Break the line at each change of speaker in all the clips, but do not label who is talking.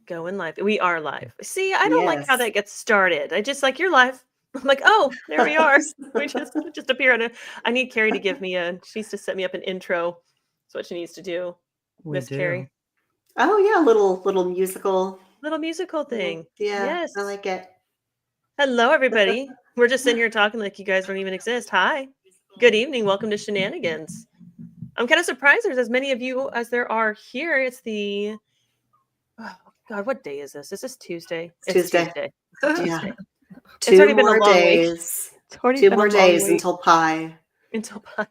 Going live. We are live. See, I don't like how
Yes.
that gets started. I just like, you're live. I'm like, oh, there we are. We just appear on I need Carrie to give me she needs to set me up an intro. That's what she needs to do. Miss Carrie.
Oh yeah, little musical.
Little musical thing.
Yeah,
Yes.
I like it.
Hello, everybody. We're just sitting here talking like you guys don't even exist. Hi. Good evening. Welcome to SheNanigans. I'm kind of surprised there's as many of you as there are here. It's the oh God, what day is this? Is this Tuesday?
It's Tuesday.
Tuesday.
Yeah.
It's already been a long week.
Days.
It's already
Two
been
more
a long
days
week.
until pie.
Until pie.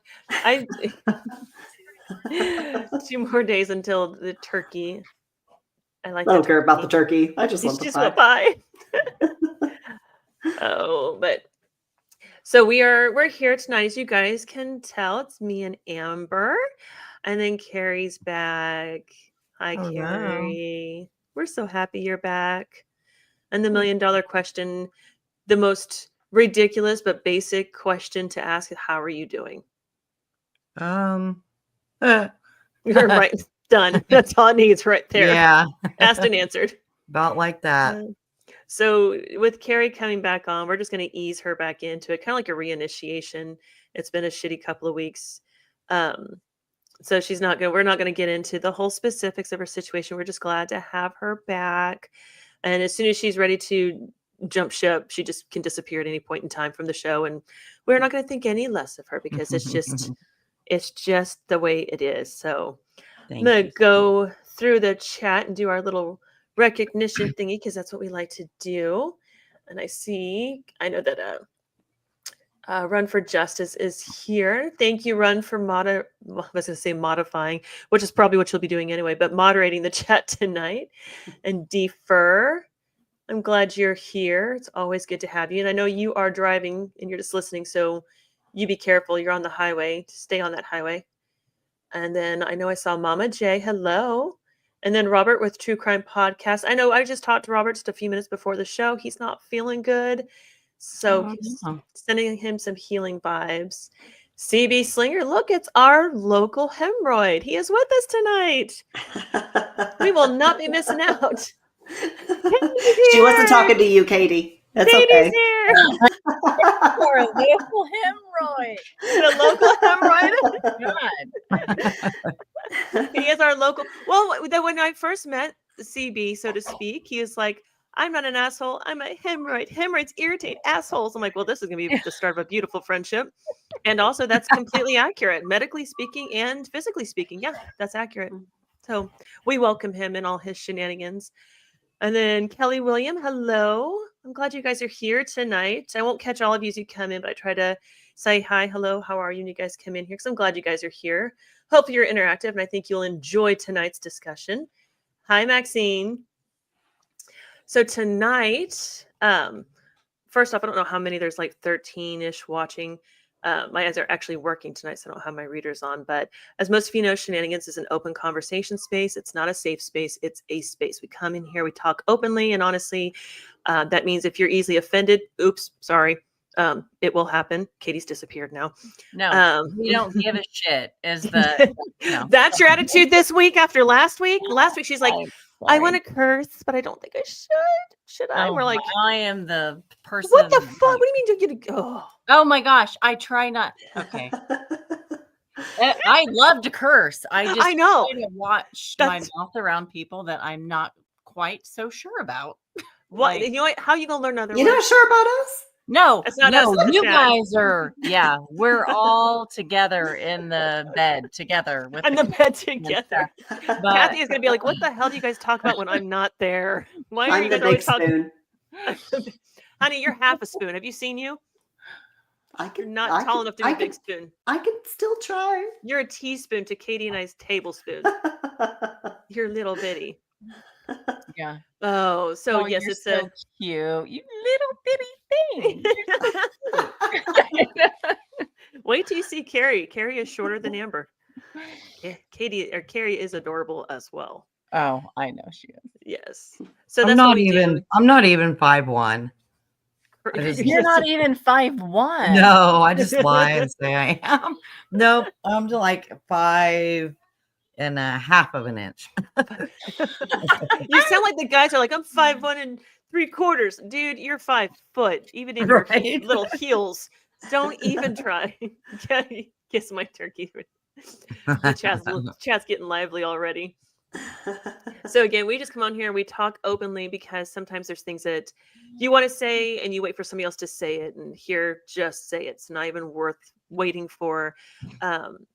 2 more days until the turkey. I
don't care about the turkey. I just want the
pie. Oh, but so we're here tonight, as you guys can tell. It's me and Amber, and then Carrie's back. Hi, Carrie. We're so happy you're back. And the $1 million question, the most ridiculous but basic question to ask is, how are you doing? You're right. Done. That's all it needs right there.
Yeah.
Asked and answered.
About like that.
So with Carrie coming back on, we're just going to ease her back into it, kind of like a reinitiation. It's been a shitty couple of weeks. So we're not going to get into the whole specifics of her situation. We're just glad to have her back. And as soon as she's ready to jump ship, she just can disappear at any point in time from the show. And we're not going to think any less of her because it's just the way it is. So I'm going to go through the chat and do our little recognition thingy because that's what we like to do. And I know that Run for Justice is here. Thank you, Run, for modifying, which is probably what you'll be doing anyway, but moderating the chat tonight. And Defer, I'm glad you're here. It's always good to have you. And I know you are driving and you're just listening, so you be careful. You're on the highway. Stay on that highway. And then I know I saw Mama J. Hello. And then Robert with True Crime Podcast. I know I just talked to Robert just a few minutes before the show. He's not feeling good. So sending him some healing vibes. CB Slinger, look, it's our local hemorrhoid. He is with us tonight. We will not be missing out.
She wasn't talking to you, Katie. That's
Katie's
okay.
Here.
For a local hemorrhoid.
A local hemorrhoid. God. He is our local. Well, when I first met CB, so to speak, he was like, I'm not an asshole. I'm a hemorrhoid. Hemorrhoids irritate assholes. I'm like, well, this is going to be the start of a beautiful friendship. And also, that's completely accurate, medically speaking and physically speaking. Yeah, that's accurate. So we welcome him and all his shenanigans. And then Kelly William, hello. I'm glad you guys are here tonight. I won't catch all of you as you come in, but I try to say hi, hello, how are you? And you guys come in here because I'm glad you guys are here. Hope you're interactive, and I think you'll enjoy tonight's discussion. Hi, Maxine. So tonight, first off, I don't know how many, there's like 13-ish watching. My eyes are actually working tonight, so I don't have my readers on. But as most of you know, Shenanigans is an open conversation space. It's not a safe space. It's a space. We come in here, we talk openly and honestly. That means if you're easily offended, oops, sorry, it will happen. Katie's disappeared now.
No, we don't give a shit. Is the
That's your attitude this week after last week? Last week she's like, I want to curse, but I don't think I should. Should I?
No,
We're like,
I am the person.
What the fuck? What do you mean? You go?
Oh my gosh! I try not. Okay. I love to curse. I know. Try to watch my mouth around people that I'm not quite so sure about.
What? You know what? How are you gonna learn other?
You're not sure about us?
No,
no,
you guys are. Yeah, we're all together in the bed together.
But Kathy is gonna be like, "What the hell do you guys talk about when I'm not there? Why are you guys always talking?" Honey, you're half a spoon. Have you seen you? You're not tall enough to be a big spoon.
I can still try.
You're a teaspoon to Katie and I's tablespoon. You're little bitty.
Yeah.
Oh, so yes, it's
so cute. You little bitty thing.
Wait till you see Carrie. Carrie is shorter than Amber. Carrie is adorable as well.
Oh, I know she is.
Yes. So
I'm not even 5'1".
You're not even 5'1".
No, I just lie and say I am. Nope, I'm like 5'8". and a half of an inch.
You sound like the guys are like, I'm 5'1 3/4. Dude, you're 5 foot, even in your
Right?
little heels. Don't even try. Kiss my turkey. Chat's getting lively already. So again, we just come on here and we talk openly because sometimes there's things that you want to say and you wait for somebody else to say it, and here, just say it. It's not even worth waiting for.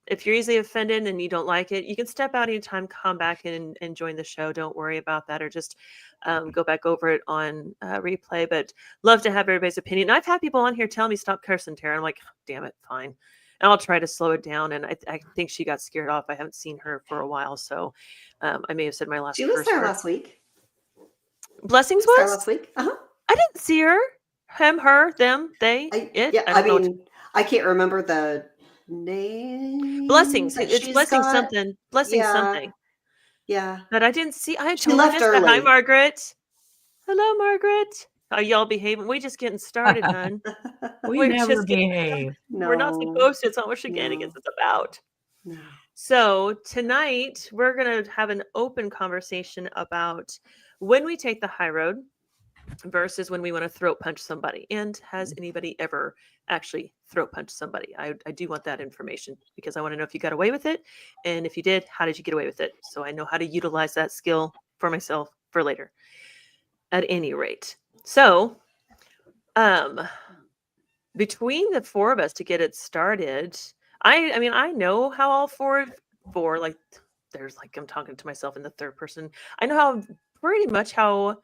If you're easily offended and you don't like it, you can step out anytime, come back and join the show. Don't worry about that, or just go back over it on replay. But love to have everybody's opinion. I've had people on here tell me stop cursing, Tara. I'm like, damn it, fine. And I'll try to slow it down. And I think she got scared off. I haven't seen her for a while, so I may have said my last.
She was there last week.
Blessings
was there
was?
last week.
I didn't see her. Him, her, them, they, it.
Yeah,
I don't know.
I can't remember the name.
Blessings.
that
It's
she's
blessing
got.
something. Blessing
Yeah.
something.
Yeah.
But I didn't see. I
She
totally
left
missed that. Hi,
early.
Margaret. Hello, Margaret. Are y'all behaving? We just getting started, hun.
We
We're
never
just getting-
behave.
No.
We're not supposed to. It's not what shenanigans is about.
No.
So tonight we're going to have an open conversation about when we take the high road versus when we want to throat punch somebody. And has anybody ever actually throat punched somebody? I do want that information because I want to know if you got away with it. And if you did, how did you get away with it? So I know how to utilize that skill for myself for later. At any rate. So between the four of us to get it started, I mean, I know how all four, like, there's like, I'm talking to myself in the third person. I know how pretty much how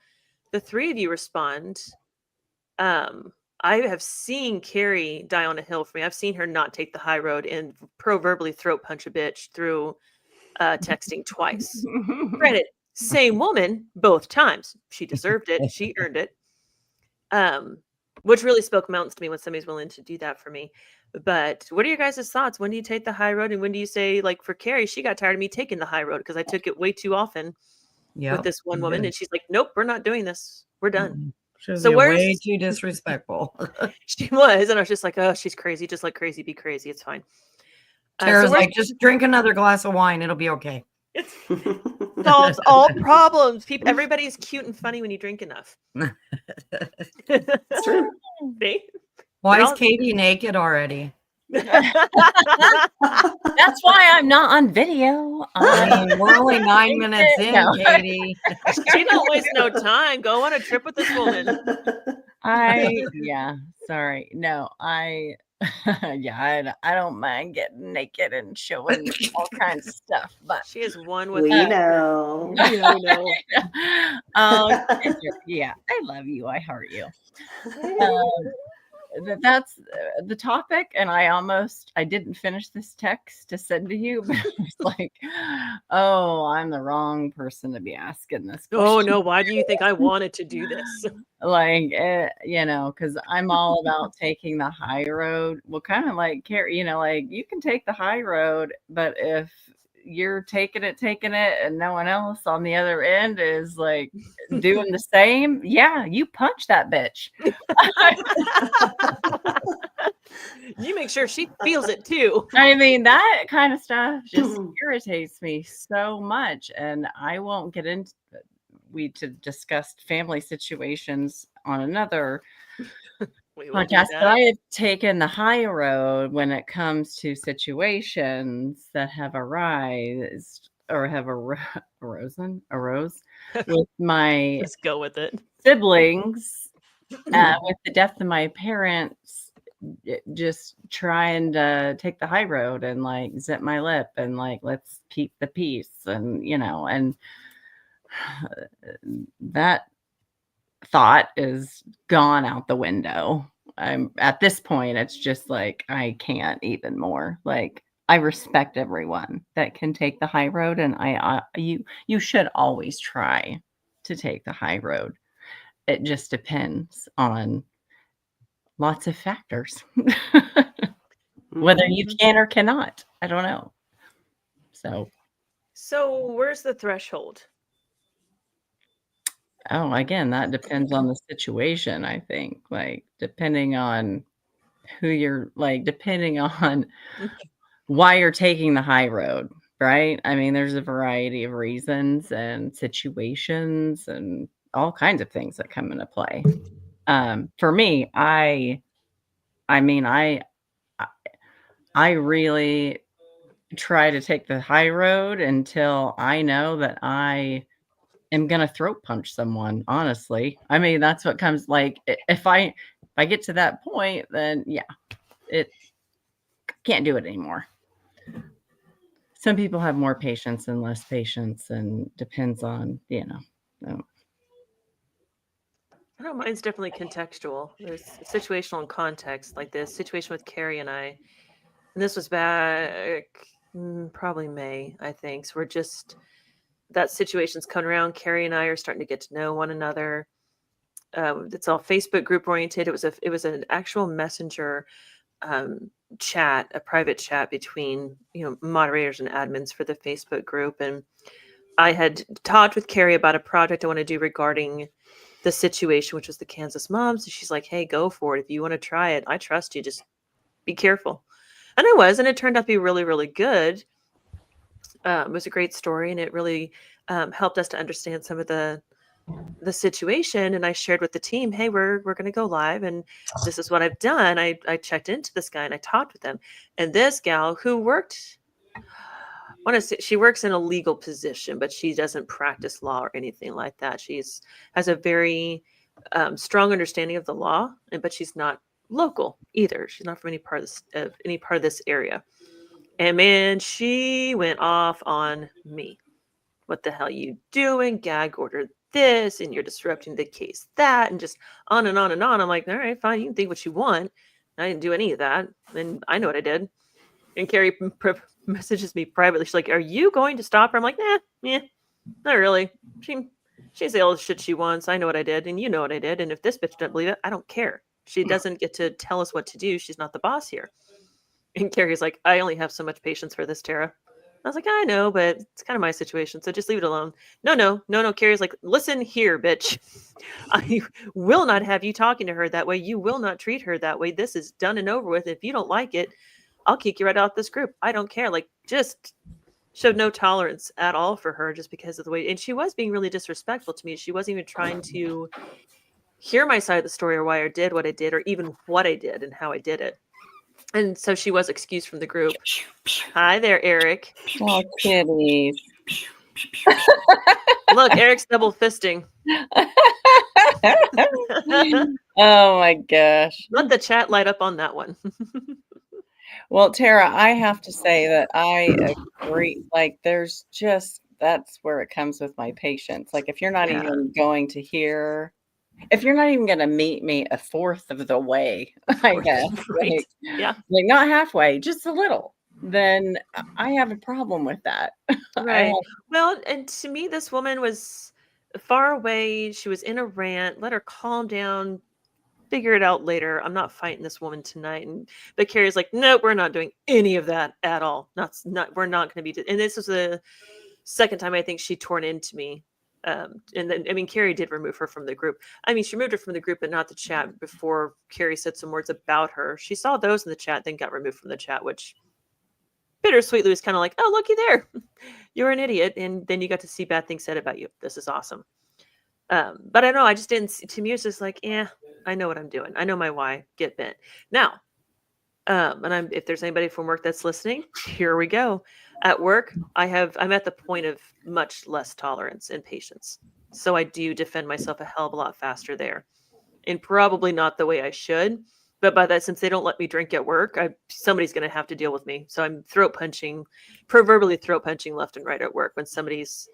the three of you respond. I have seen Carrie die on a hill for me. I've seen her not take the high road and proverbially throat punch a bitch through texting twice. Granted, same woman both times. She deserved it. She earned it. Which really spoke mountains to me when somebody's willing to do that for me. But what are your guys' thoughts? When do you take the high road, and when do you say, like for Carrie, she got tired of me taking the high road because I took it way too often with this one woman, and she's like, "Nope, we're not doing this. We're done."
She was
So
way too disrespectful.
She was, and I was just like, "Oh, she's crazy. Just let crazy be crazy. It's fine."
Tara's like, just drink another glass of wine. It'll be okay.
It solves all problems. Everybody's cute and funny when you drink enough.
It's true.
See?
Why is Katie naked already?
That's why I'm not on video.
We're only 9 minutes in, Katie.
She don't waste no time. Go on a trip with this woman.
Sorry. No, I don't mind getting naked and showing all kinds of stuff, but
she is one with
we know.
Yeah, I love you. I heart you. That's the topic, and I didn't finish this text to send to you, but I was like, oh, I'm the wrong person to be asking this question.
Oh no, why do you think I wanted to do this?
Like, because I'm all about taking the high road. Well, kind of like Carrie, like you can take the high road, but if you're taking it and no one else on the other end is like doing the same, yeah, you punch that bitch.
You make sure she feels it too.
I mean, that kind of stuff just irritates me so much, and I won't get into to discuss family situations on another podcast, but I have taken the high road when it comes to situations that have arose with my
Let's go with it.
siblings with the death of my parents, just trying to take the high road and like zip my lip and like let's keep the peace, and and that thought is gone out the window. I'm at this point, it's just like I can't even more. Like, I respect everyone that can take the high road, and you should always try to take the high road. It just depends on lots of factors. Whether you can or cannot. I don't know.
So where's the threshold?
Oh, again, that depends on the situation, I think. Like, depending on who you're, like, depending on why you're taking the high road. right? I mean, there's a variety of reasons and situations and all kinds of things that come into play. For me, I mean, I really try to take the high road until I know that I am gonna throat punch someone, honestly. I mean, that's what comes like if I get to that point, then yeah, it can't do it anymore. Some people have more patience and less patience and depends on, so.
I know mine's definitely contextual. There's situational and context, like this situation with Carrie and I. And this was back probably May, I think. So we're just, that situation's coming around. Carrie and I are starting to get to know one another. It's all Facebook group oriented. It was an actual messenger chat, a private chat between moderators and admins for the Facebook group. And I had talked with Carrie about a project I want to do regarding the situation, which was the Kansas moms. And she's like, "Hey, go for it. If you want to try it, I trust you. Just be careful." And I was, and it turned out to be really, really good. It was a great story, and it really helped us to understand some of the situation. And I shared with the team, "Hey, we're going to go live, and this is what I've done." I checked into this guy and I talked with him, and this gal who worked. I want to say she works in a legal position, but she doesn't practice law or anything like that. Has a very strong understanding of the law, but she's not local either. She's not from any part of this area. And man, she went off on me. "What the hell are you doing? Gag order this, and you're disrupting the case that," and just on and on and on. I'm like, "All right, fine. You can think what you want. I didn't do any of that. And I know what I did." And Carrie messages me privately. She's like, "Are you going to stop her?" I'm like, "Yeah, not really. She say all the shit she wants. I know what I did, and you know what I did. And if this bitch doesn't believe it, I don't care. She doesn't get to tell us what to do. She's not the boss here." And Carrie's like, "I only have so much patience for this, Tara." I was like, "I know, but it's kind of my situation, so just leave it alone." No. Carrie's like, "Listen here, bitch. I will not have you talking to her that way. You will not treat her that way. This is done and over with. If you don't like it, I'll kick you right out this group. I don't care." Like, just showed no tolerance at all for her just because of the way. And she was being really disrespectful to me. She wasn't even trying to hear my side of the story or why I did what I did or even what I did and how I did it. And so she was excused from the group. Hi there, Eric.
Oh, kitties.
Look, Eric's double fisting.
Oh my gosh.
Let the chat light up on that one.
Well, Tara, I have to say that I agree. Like, that's where it comes with my patience. Like, if you're not even going to hear, if you're not even going to meet me a fourth of the way, I guess,
Right.
like not halfway, just a little, then I have a problem with that.
Right. Well, and to me, this woman was far away. She was in a rant. Let her calm down. Figure it out later. I'm not fighting this woman tonight. But Carrie's like, "No, we're not doing any of that at all. We're not going to be." And this was the second time I think she torn into me. And then, I mean, Carrie did remove her from the group. I mean, she removed her from the group, but not the chat before Carrie said some words about her. She saw those in the chat, then got removed from the chat, which bittersweetly was kind of like, "Oh, looky there. You're an idiot." And then you got to see bad things said about you. This is awesome. But I know I just didn't. To me, it's just like, I know what I'm doing. I know my why. Get bent now. And if there's anybody from work that's listening, here we go. At work, I'm at the point of much less tolerance and patience. So I do defend myself a hell of a lot faster there, and probably not the way I should. But by that, since they don't let me drink at work, somebody's going to have to deal with me. So I'm proverbially throat punching left and right at work when somebody's.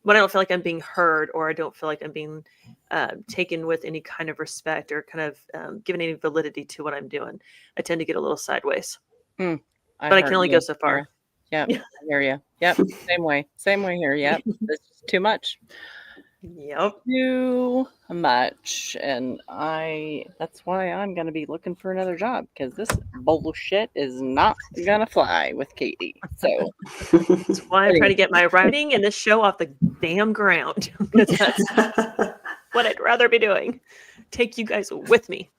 When I don't feel like I'm being heard or I don't feel like I'm being taken with any kind of respect or kind of given any validity to what I'm doing, I tend to get a little sideways. But I can only go so far.
Yep. I hear you. Yep. Same way here. Yep. It's just too much.
Yep.
Too much. And that's why I'm going to be looking for another job, because this bullshit is not going to fly with Katie. So
that's why I'm trying to get my writing and this show off the damn ground, because that's what I'd rather be doing. Take you guys with me.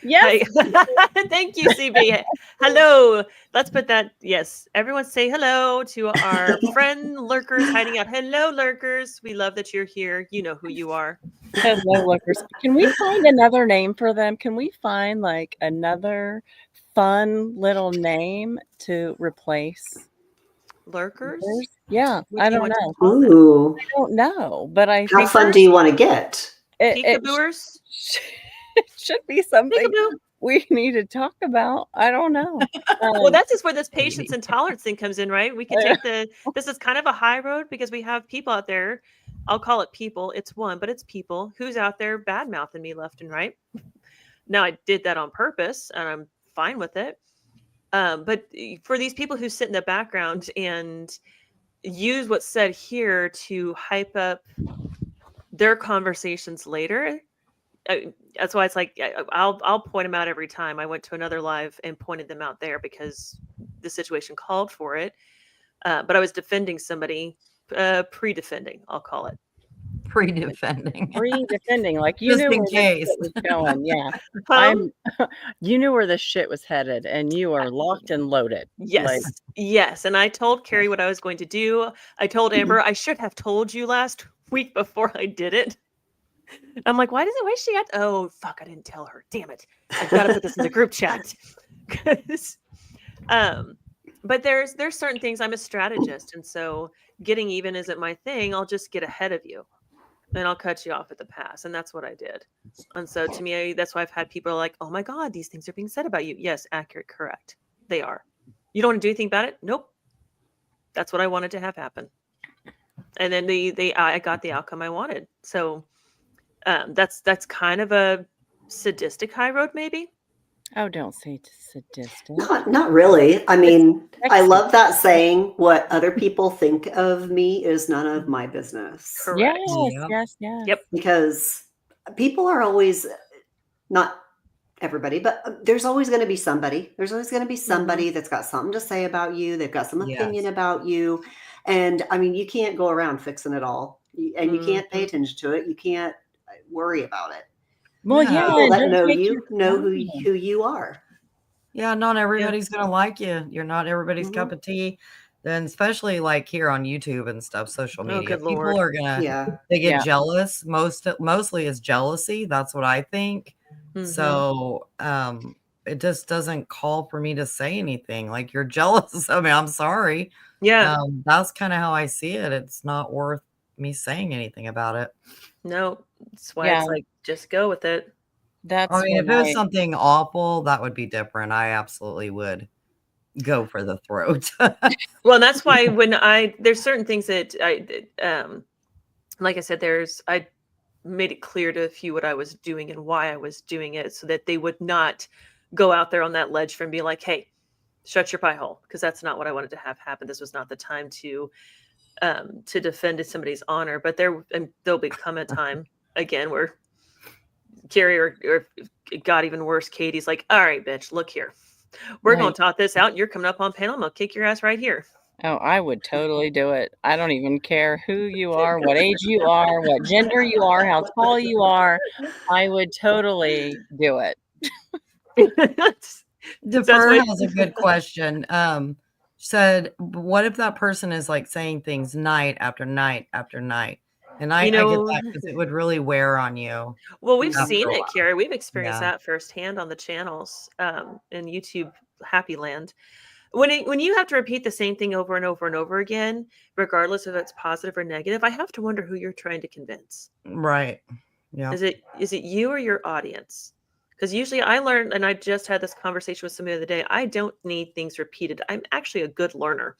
Yes.
Hi. Thank you, CB. Hello. Let's put that. Yes. Everyone say hello to our friend lurkers hiding out. Hello, lurkers. We love that you're here. You know who you are.
Hello, lookers. Can we find another name for them? Can we find like another fun little name to replace
Lurkers?
lurkers? Yeah,
What
I
do you
don't
want to
know.
call them?
Ooh,
I don't know, but I
how
think
fun do you want to get?
it
Peekabooers?
it should be something
Peekaboo.
we need to talk about. I don't know.
Well, that's just where this patience and tolerance thing comes in, right? We can
Yeah.
take this is kind of a high road because we have people out there. I'll call it people. It's one, but it's people who's out there bad mouthing me left and right. Now, I did that on purpose and I'm fine with it. But for these people who sit in the background and use what's said here to hype up their conversations later, that's why it's like I'll point them out every time. I went to another live and pointed them out there because the situation called for it. But I was defending somebody, pre-defending, I'll call it.
Pre-defending.
Pre-defending, like you
Just
knew
in
where
case.
this shit was going. Yeah,
Um,
you knew where this shit was headed, and you are locked and loaded. Like,
yes, yes. And I told Carrie what I was going to do. I told Amber I should have told you last week before I did it. I'm like, why is she at? Oh fuck, I didn't tell her. Damn it! I've got to put this in the group chat. 'Cause, but there's certain things. I'm a strategist, and so getting even isn't my thing. I'll just get ahead of you, and I'll cut you off at the pass, and that's what I did. And so to me, that's why I've had people like, "Oh my god, these things are being said about you." Yes, accurate, correct. They are. You don't want to do anything about it? Nope. That's what I wanted to have happen, and then I got the outcome I wanted. So that's kind of a sadistic high road, maybe.
oh, don't say sadistic.
Not really. I mean, I
Sexy.
love that saying, what other people think of me is none of my business.
Correct.
Yes,
Yep.
yes.
Yep.
Because people are always, not everybody, but there's always going to be somebody. There's always going to be somebody that's got something to say about you. They've got some opinion
Yes.
about you. And I mean, you can't go around fixing it all. And you can't pay
Mhm.
attention to it. You can't worry about it.
Well,
Yeah.
yeah,
People
and
that
just
know
make
you
your
know who
own.
you are.
Yeah, not everybody's gonna like you. You're not everybody's cup of tea. Then especially like here on YouTube and stuff, social
Oh,
media,
good
people
lord.
are gonna
Yeah.
they get
Yeah.
jealous. Mostly is jealousy. That's what I think.
Mhm.
So it just doesn't call for me to say anything. Like you're jealous. I mean, I'm sorry.
Yeah.
That's kind of how I see it. It's not worth me saying anything about it.
No. That's why
Yeah,
it's like just go with it.
I
that's
mean, if
when
it was something awful, that would be different. I absolutely would go for the throat.
Well, and that's why when there's certain things that like I said, I made it clear to a few what I was doing and why I was doing it so that they would not go out there on that ledge and be like, hey, shut your pie hole, because that's not what I wanted to have happen. This was not the time to defend somebody's honor. But there'll become a time again where Carrie or God, even worse, Katie's like, all right, bitch, look here. We're going
like,
to talk this out. And you're coming up on panel. I'm going to kick your ass right here.
oh, I would totally do it. I don't even care who you are, what age you are, what gender you are, how tall you are. I would totally do it.
Defer
what-
has a good question. Said, what if that person is like saying things night after night after night? And I get that because it would really wear on you.
Well, we've
after
seen
a
it,
while.
Carrie. We've experienced
Yeah.
that firsthand on the channels in YouTube Happy Land. When you have to repeat the same thing over and over and over again, regardless if it's positive or negative, I have to wonder who you're trying to convince.
Right. Yeah.
Is it you or your audience? Because usually I learn, and I just had this conversation with somebody the other day, I don't need things repeated. I'm actually a good learner.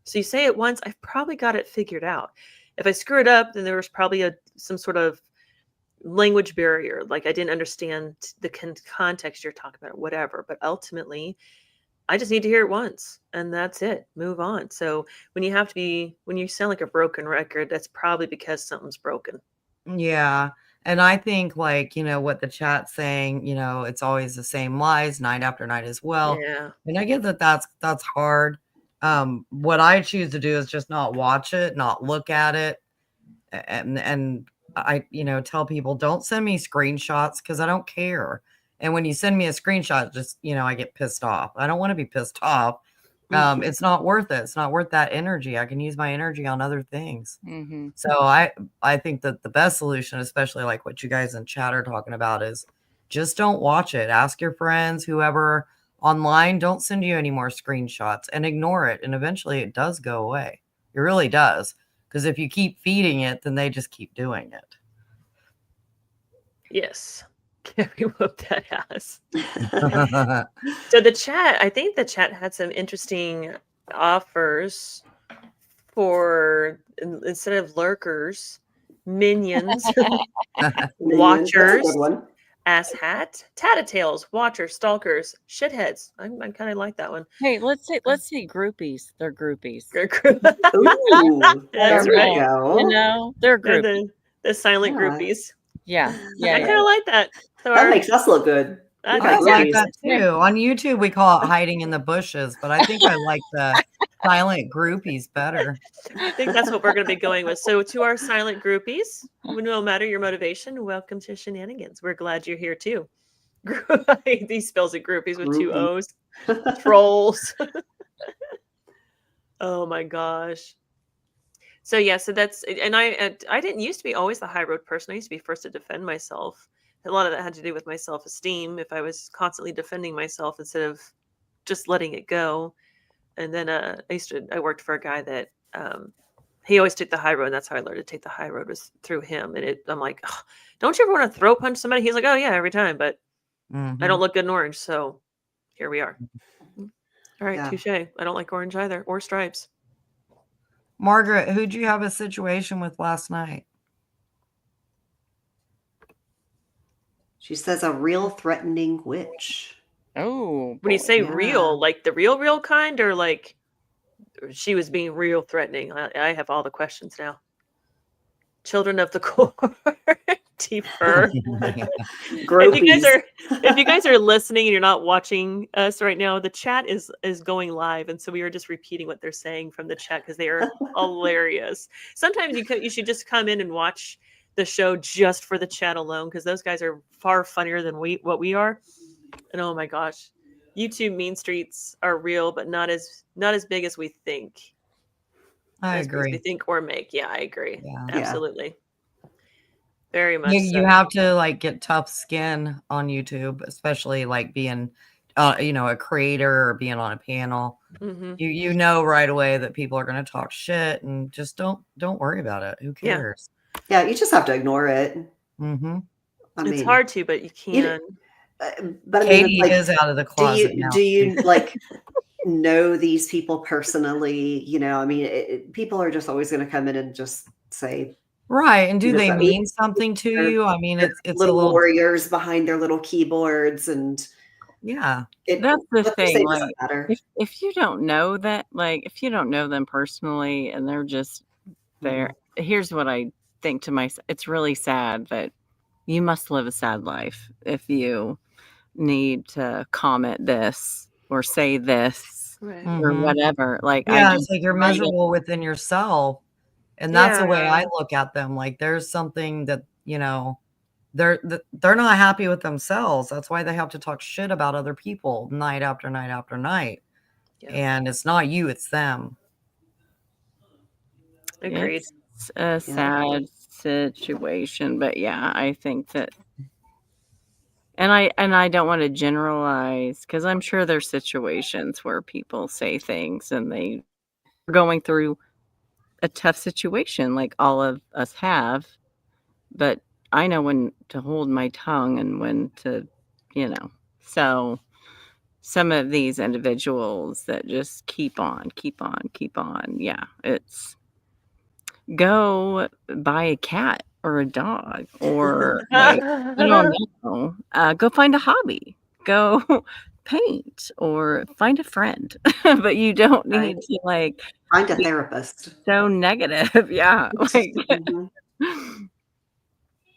So you say it once, I've probably got it figured out. If I screw it up, then there was probably some sort of language barrier. Like I didn't understand the context you're talking about, whatever. But ultimately, I just need to hear it once and that's it. Move on. So when you sound like a broken record, that's probably because something's broken.
Yeah. And I think like, what the chat's saying, it's always the same lies night after night as well.
Yeah.
And I get that that's hard. What I choose to do is just not watch it, not look at it. And I, tell people don't send me screenshots because I don't care. And when you send me a screenshot, just, I get pissed off. I don't want to be pissed off. It's not worth it. It's not worth that energy. I can use my energy on other things.
Mm-hmm.
So I think that the best solution, especially like what you guys in chat are talking about, is just don't watch it. Ask your friends, whoever online, don't send you any more screenshots and ignore it. And eventually it does go away. It really does. Because if you keep feeding it, then they just keep doing it.
Yes. Carrie whooped that ass. So the chat, I think the chat had some interesting offers for, instead of lurkers, minions, watchers,
That's a good one.
ass hat, tattletales, watchers, stalkers, shitheads. I kind of like that one.
Hey, let's say groupies. They're groupies.
Ooh,
That's
there
right.
we go.
You know, they're
They're
groupies.
the silent
Yeah.
groupies.
Yeah.
I kind of like that. So
That makes us look good.
I
We
I
got
like
groupies.
that too. On YouTube, we call it hiding in the bushes, but I think I like the silent groupies better.
I think that's what we're going to be going with. So to our silent groupies, no matter your motivation, welcome to Shenanigans. We're glad you're here too. He spells it groupies with two O's. Trolls. Oh my gosh. So yeah, so that's, and I didn't used to be always the high road person. I used to be first to defend myself. A lot of that had to do with my self-esteem. If I was constantly defending myself instead of just letting it go. And then I worked for a guy that he always took the high road. And that's how I learned to take the high road, was through him. And I'm like, don't you ever want to throat punch somebody? He's like, oh yeah, every time, but I don't look good in orange, so here we are. All right,
Yeah.
touche. I don't like orange either, or stripes.
Margaret, who'd you have a situation with last night?
She says a real threatening witch.
Oh,
When you say
Yeah.
real, like the real kind, or like she was being real threatening? I have all the questions now. Children of the Court, deeper.
Groupies.
If you guys are listening and you're not watching us right now, the chat is going live, and so we are just repeating what they're saying from the chat because they are hilarious. Sometimes you should just come in and watch the show just for the chat alone, because those guys are far funnier than what we are. And oh my gosh, YouTube mean streets are real, but not as big as we think.
I
As big as we
agree.
think or make. Yeah, I agree.
Yeah.
Absolutely. Very much
You
so.
have to like get tough skin on YouTube, especially like being, a creator or being on a panel.
Mhm.
You know right away that people are going to talk shit, and just don't worry about it. Who
Yeah.
cares?
Yeah, you just have to ignore it.
Mm-hmm.
I
It's
mean,
hard to, but you can.
but I mean,
Katie
it's like,
is out of the closet now.
do you like know these people personally? I mean, people are just always going to come in and just say,
Right, and do
Just
they
like-
mean something to
They're-
you? I mean, it's a
little
little,
warriors behind their little keyboards, and
yeah.
that's the
what they say
thing.
doesn't
Like,
matter.
if you don't know that, like, if you don't know them personally and they're just there, here's what I think to myself. It's really sad that you must live a sad life if you need to comment this or say this
Right.
or
Mhm.
whatever. Like, I
Yeah,
just
it's like you're
try to-
miserable within yourself. And that's the way
Yeah.
I look at them. Like there's something that, they're not happy with themselves. That's why they have to talk shit about other people night after night after night.
Yeah.
And it's not you, it's them.
Agreed.
It's a sad situation, but yeah, I think that, and I don't want to generalize, because I'm sure there's situations where people say things and they are going through a tough situation, like all of us have. But I know when to hold my tongue and when to, So some of these individuals that just keep on. Yeah, it's go buy a cat or a dog, or like, I don't know, go find a hobby, go paint or find a friend. But you don't need to like
Find a therapist.
so negative. Yeah. Like,
Mhm.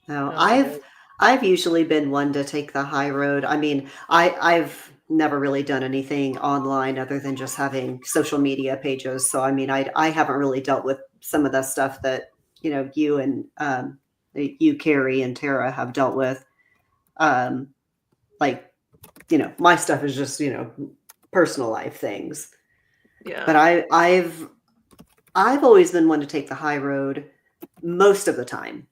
No,
Oh,
I've usually been one to take the high road. I mean, I've never really done anything online other than just having social media pages. So I mean, I haven't really dealt with some of the stuff that you and you, Carrie, and Tara have dealt with. like, my stuff is just, personal life things.
Yeah.
But I've always been one to take the high road most of the time.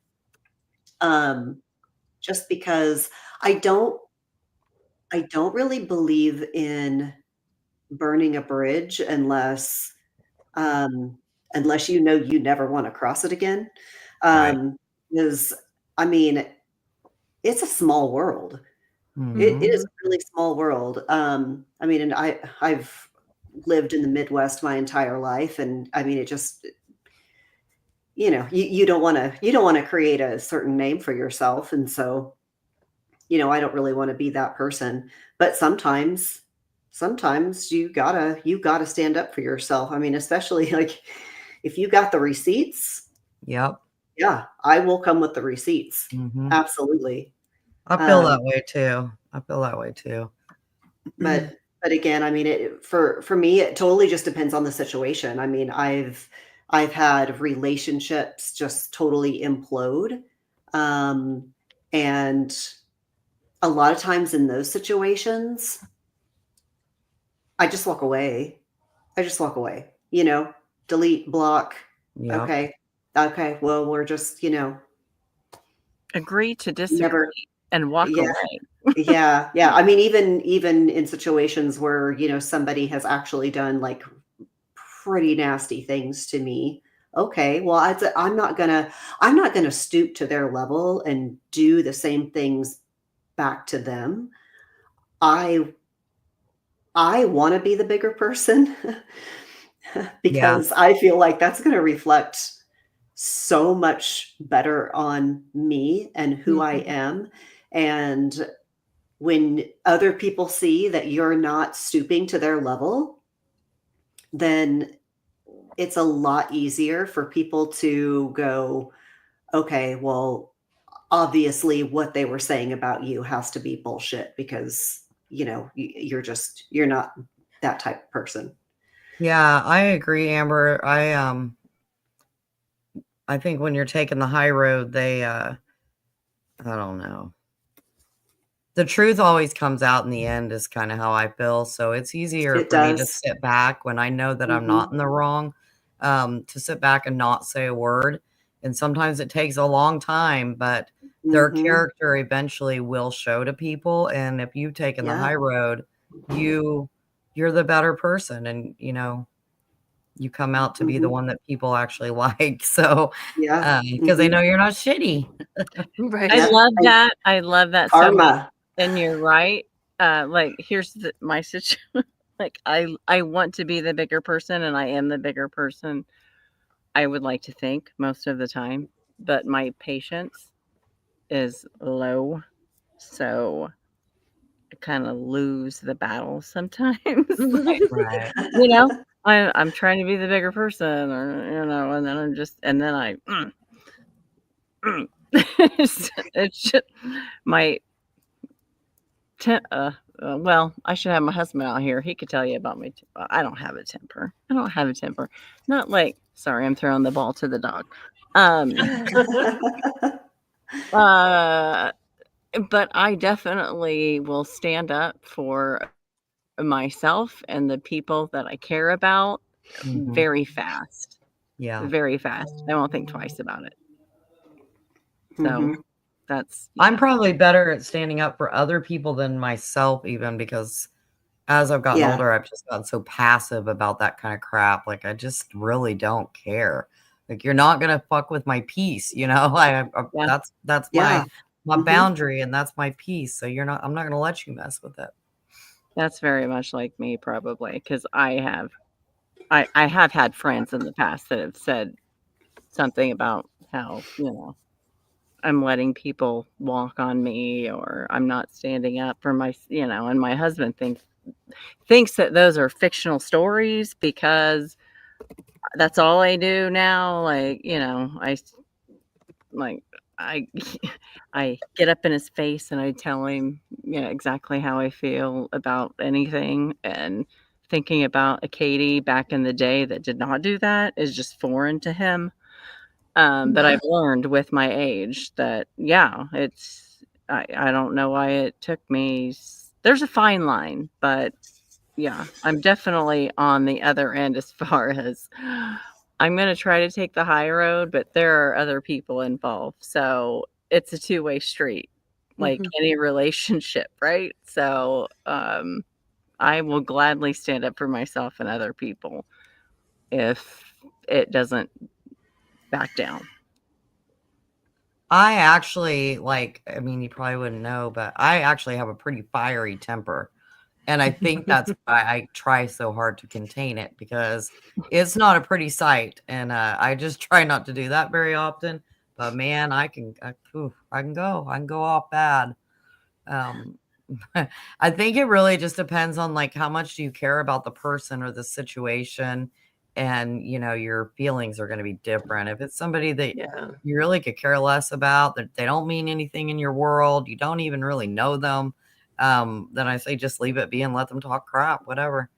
Just because I don't I don't really believe in burning a bridge um, unless you never wanna cross it again.
Right.
Um, Is I mean, it's a small world. It is
Mhm.
Mhm.
a really small world. I mean, and I've lived in the Midwest my entire life, and I mean, it just you don't wanna create a certain name for yourself, and so, I don't really wanna be that person. But sometimes you gotta stand up for yourself. I mean, especially, like, if you got the receipts,
Yep.
yeah, I will come with the receipts.
Mhm.
Absolutely.
I feel
Um,
that way too. I feel that way too.
but again, I mean, for me, it totally just depends on the situation. I mean, I've had relationships just totally implode, um, and a lot of times in those situations, I just walk away. I just walk away, delete, block.
Yep.
Okay. Okay. Well, we're just,
Agree to
never,
disagree and walk
yeah,
away.
yeah, yeah. I mean, even in situations where, somebody has actually done like pretty nasty things to me. Okay. Well, I'm not gonna stoop to their level and do the same things back to them. I I want to be the bigger person
Yeah.
because I feel like that's going to reflect so much better on me and who I
Mhm.
am. And when other people see that you're not stooping to their level, then it's a lot easier for people to go, okay, well, obviously what they were saying about you has to be bullshit because, you're not that type of person.
Yeah, I agree, Amber. I think when you're taking the high road, I don't know. The truth always comes out in the end is kinda how I feel, so it's easier
It
for me to
does.
sit back when I know that I'm not
Mhm.
in the wrong, to sit back and not say a word, and sometimes it takes a long time, but their
Mhm.
character eventually will show to people, and if you've taken the
Yeah.
high road, you you're the better person, and, you come out to be the
Mhm.
one that people actually like, so,
Yeah.
because they
Mhm.
know you're not shitty.
I
Right.
Yeah.
love
And
that. I love that so much.
karma.
And you're right. Like here's my situation. Like I want to be the bigger person and I am the bigger person. I would like to think most of the time, but my patience is low. So I kind of lose the battle sometimes. Like,
Right.
you know, I'm trying to be the bigger person or and then and then mm. It's just my well, I should have my husband out here. He could tell you about I don't have a temper. I don't have a temper. Not like, sorry, I'm throwing the ball to the dog. Um, uh, but I definitely will stand up for myself and the people that I care about
Mhm.
very fast.
Yeah.
Very fast. I won't think twice about it. So
Mhm.
that's,
I'm
yeah.
probably better at standing up for other people than myself even because as I've gotten
Yeah.
older, I've just gotten so passive about that kind of crap. Like, I just really don't care. Like, you're not gonna fuck with my peace, you know?
Yeah.
That's
Yeah.
my
Mhm.
boundary, and that's my peace. So I'm not gonna let you mess with it.
That's very much like me probably because I have had friends in the past that have said something about how, I'm letting people walk on me or I'm not standing up for and my husband thinks that those are fictional stories because that's all I do now. Like, like I I get up in his face and I tell him, exactly how I feel about anything and thinking about a Katie back in the day that did not do that is just foreign to him. But I've learned with my age that, yeah, I don't know why it took me. There's a fine line, but yeah, I'm definitely on the other end as far as I'm going to try to take the high road, but there are other people involved. So it's a two-way street, like
Mhm.
any relationship, right? So I will gladly stand up for myself and other people if it doesn't back down.
I actually I mean, you probably wouldn't know, but I actually have a pretty fiery temper. And I think that's why I try so hard to contain it, because it's not a pretty sight. And I just try not to do that very often. But man, I can go off bad. Um, I think it really just depends on like how much do you care about the person or the situation, and your feelings are going to be different. If it's somebody that
Yeah.
you really could care less about, that they don't mean anything in your world, you don't even really know them, then I say just leave it be and let them talk crap, whatever.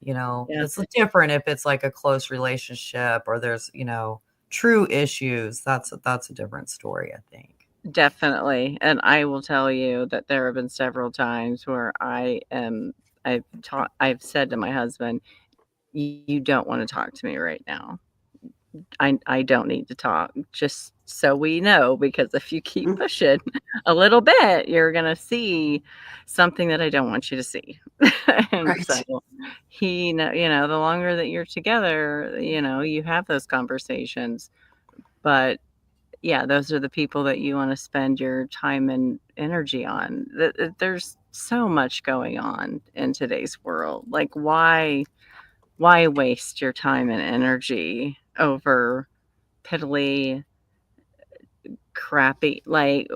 Yeah,
It's different if it's like a close relationship or there's true issues. That's a different story, I think.
definitely. And I will tell you that there have been several times where I've said to my husband, you don't want to talk to me right now. I don't need to talk, just so we know, because if you keep
Mm.
pushing a little bit, you're gonna see something that I don't want you to see. And so
Right.
the longer that you're together, you have those conversations. But yeah, those are the people that you want to spend your time and energy on. There's so much going on in today's world. Like, why waste your time and energy over piddly, crappy, like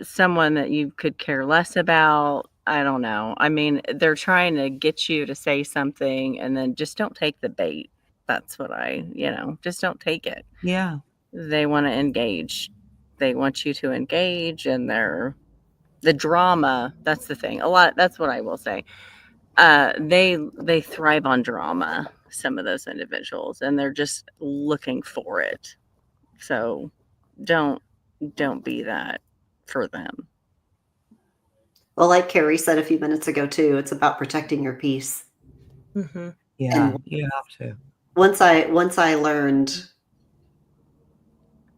someone that you could care less about? I don't know. I mean, they're trying to get you to say something, and then just don't take the bait. That's what just don't take it.
Yeah.
They want to engage. They want you to engage, and the drama. That's the thing. A lot. That's what I will say. They thrive on drama. Some of those individuals, and they're just looking for it. So don't don't be that for them.
Well, like Carrie said a few minutes ago too, it's about protecting your peace.
Mhm.
Yeah,
And
you have to.
once I learned,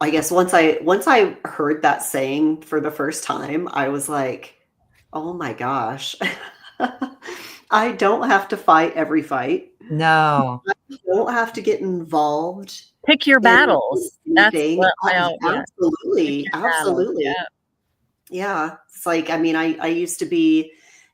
I guess once I heard that saying for the first time, I was like, "Oh my gosh. I don't have to fight every fight.
No.
I don't have to get involved
Pick your
in
battles. That's
anything."
what yeah. Pick
Absolutely,
your battles.
absolutely.
Yeah.
Yeah, it's like, I mean, I used to be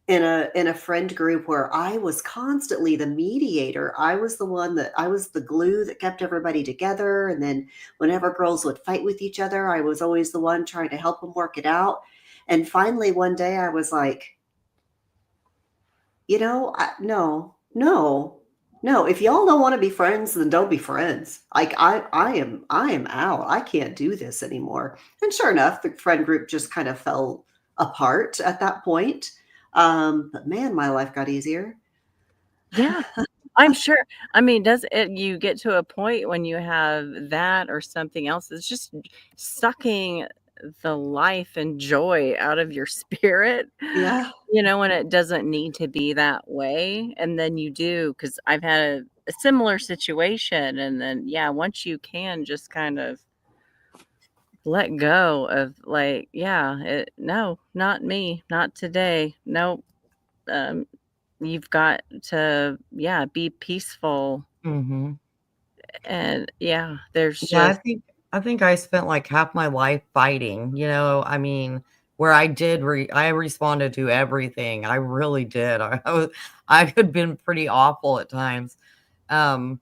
in a friend group where I was constantly the mediator. I was the glue that kept everybody together, and then whenever girls would fight with each other, I was always the one trying to help them work it out. And finally one day I was like, no, no, no. If y'all don't want to be friends, then don't be friends. Like I am out. I can't do this anymore. And sure enough, the friend group just kind of fell apart at that point. But man, my life got easier.
Yeah. I'm sure. I mean, does it you get to a point when you have that or something else that's just sucking the life and joy out of your spirit,
Yeah.
when it doesn't need to be that way. And then you do, because I've had a similar situation. And then, yeah, once you can just kind of let go of, like, yeah, no, not me, not today. Nope. Um, you've got to, yeah, be peaceful.
Mhm.
And yeah, there's
Yeah,
just,
I think I spent like half my life fighting, I mean, where I responded to everything. I really did. I could have been pretty awful at times. Um,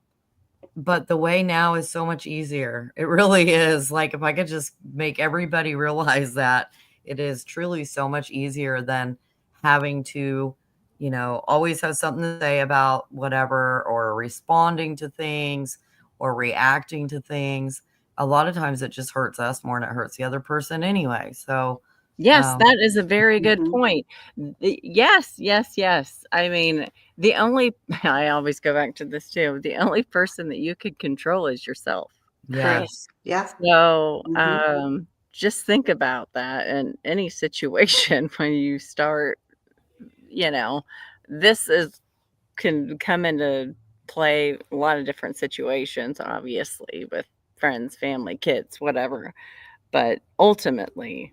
but the way now is so much easier. It really is. Like if I could just make everybody realize that it is truly so much easier than having to, always have something to say about whatever, or responding to things or reacting to things. A lot of times it just hurts us more than it hurts the other person anyway. So,
yes,
um,
that is a very good
Mhm.
point. Yes, yes, yes. I mean, the only, I always go back to this too. The only person that you could control is yourself.
True.
yes.
Yeah.
So,
Mhm.
just think about that in any situation when you start, this can come into play a lot of different situations, obviously, with friends, family, kids, whatever. But ultimately,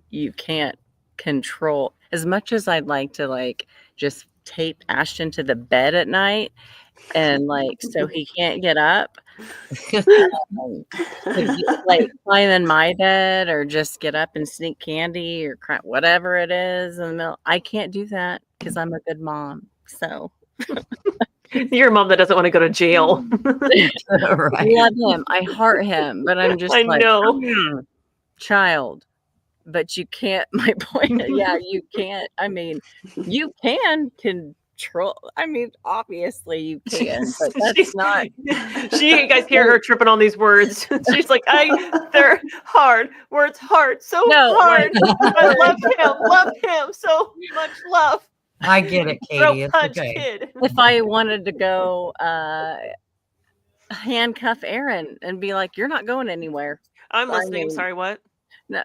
you can't control. As much as I'd like to just tape Ashton to the bed at night and so he can't get up, climb in my bed or just get up and sneak candy or whatever it is in the middle. I can't do that because I'm a good mom. So
You're a mom that doesn't want to go to jail.
Right.
love him. I heart him, but I'm just
I
like,
know.
child. But you can't. My point, yeah, you can't. I mean, you can control. I mean, obviously you can, but that's not.
You guys hear her tripping on these words. She's like, they're hard. Words hard. So
No,
hard. I love him. So much love.
I get it, Katie.
Throat
It's
punch
okay.
kid.
If I wanted to go handcuff Aaron and be like, "You're not going anywhere."
I'm listening. I'm
mean,
sorry, what?
No,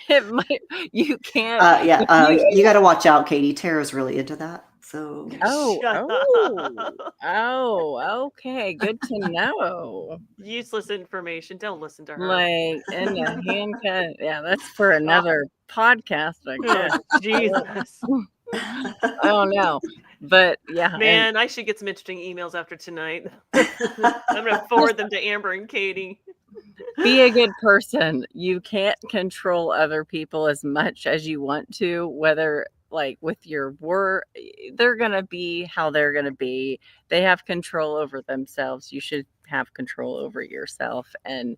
it might. You can't.
You got to watch out, Katie. Tara's really into that. So
Okay. Good to know.
Useless information. Don't listen to her.
Like in a handcuff. Yeah, that's for another podcast, I guess.
Oh, Jesus.
I don't know. But yeah.
Man, I should get some interesting emails after tonight. I'm going to forward them to Amber and Katie.
Be a good person. You can't control other people as much as you want to, whether with your work, they're going to be how they're going to be. They have control over themselves. You should have control over yourself. And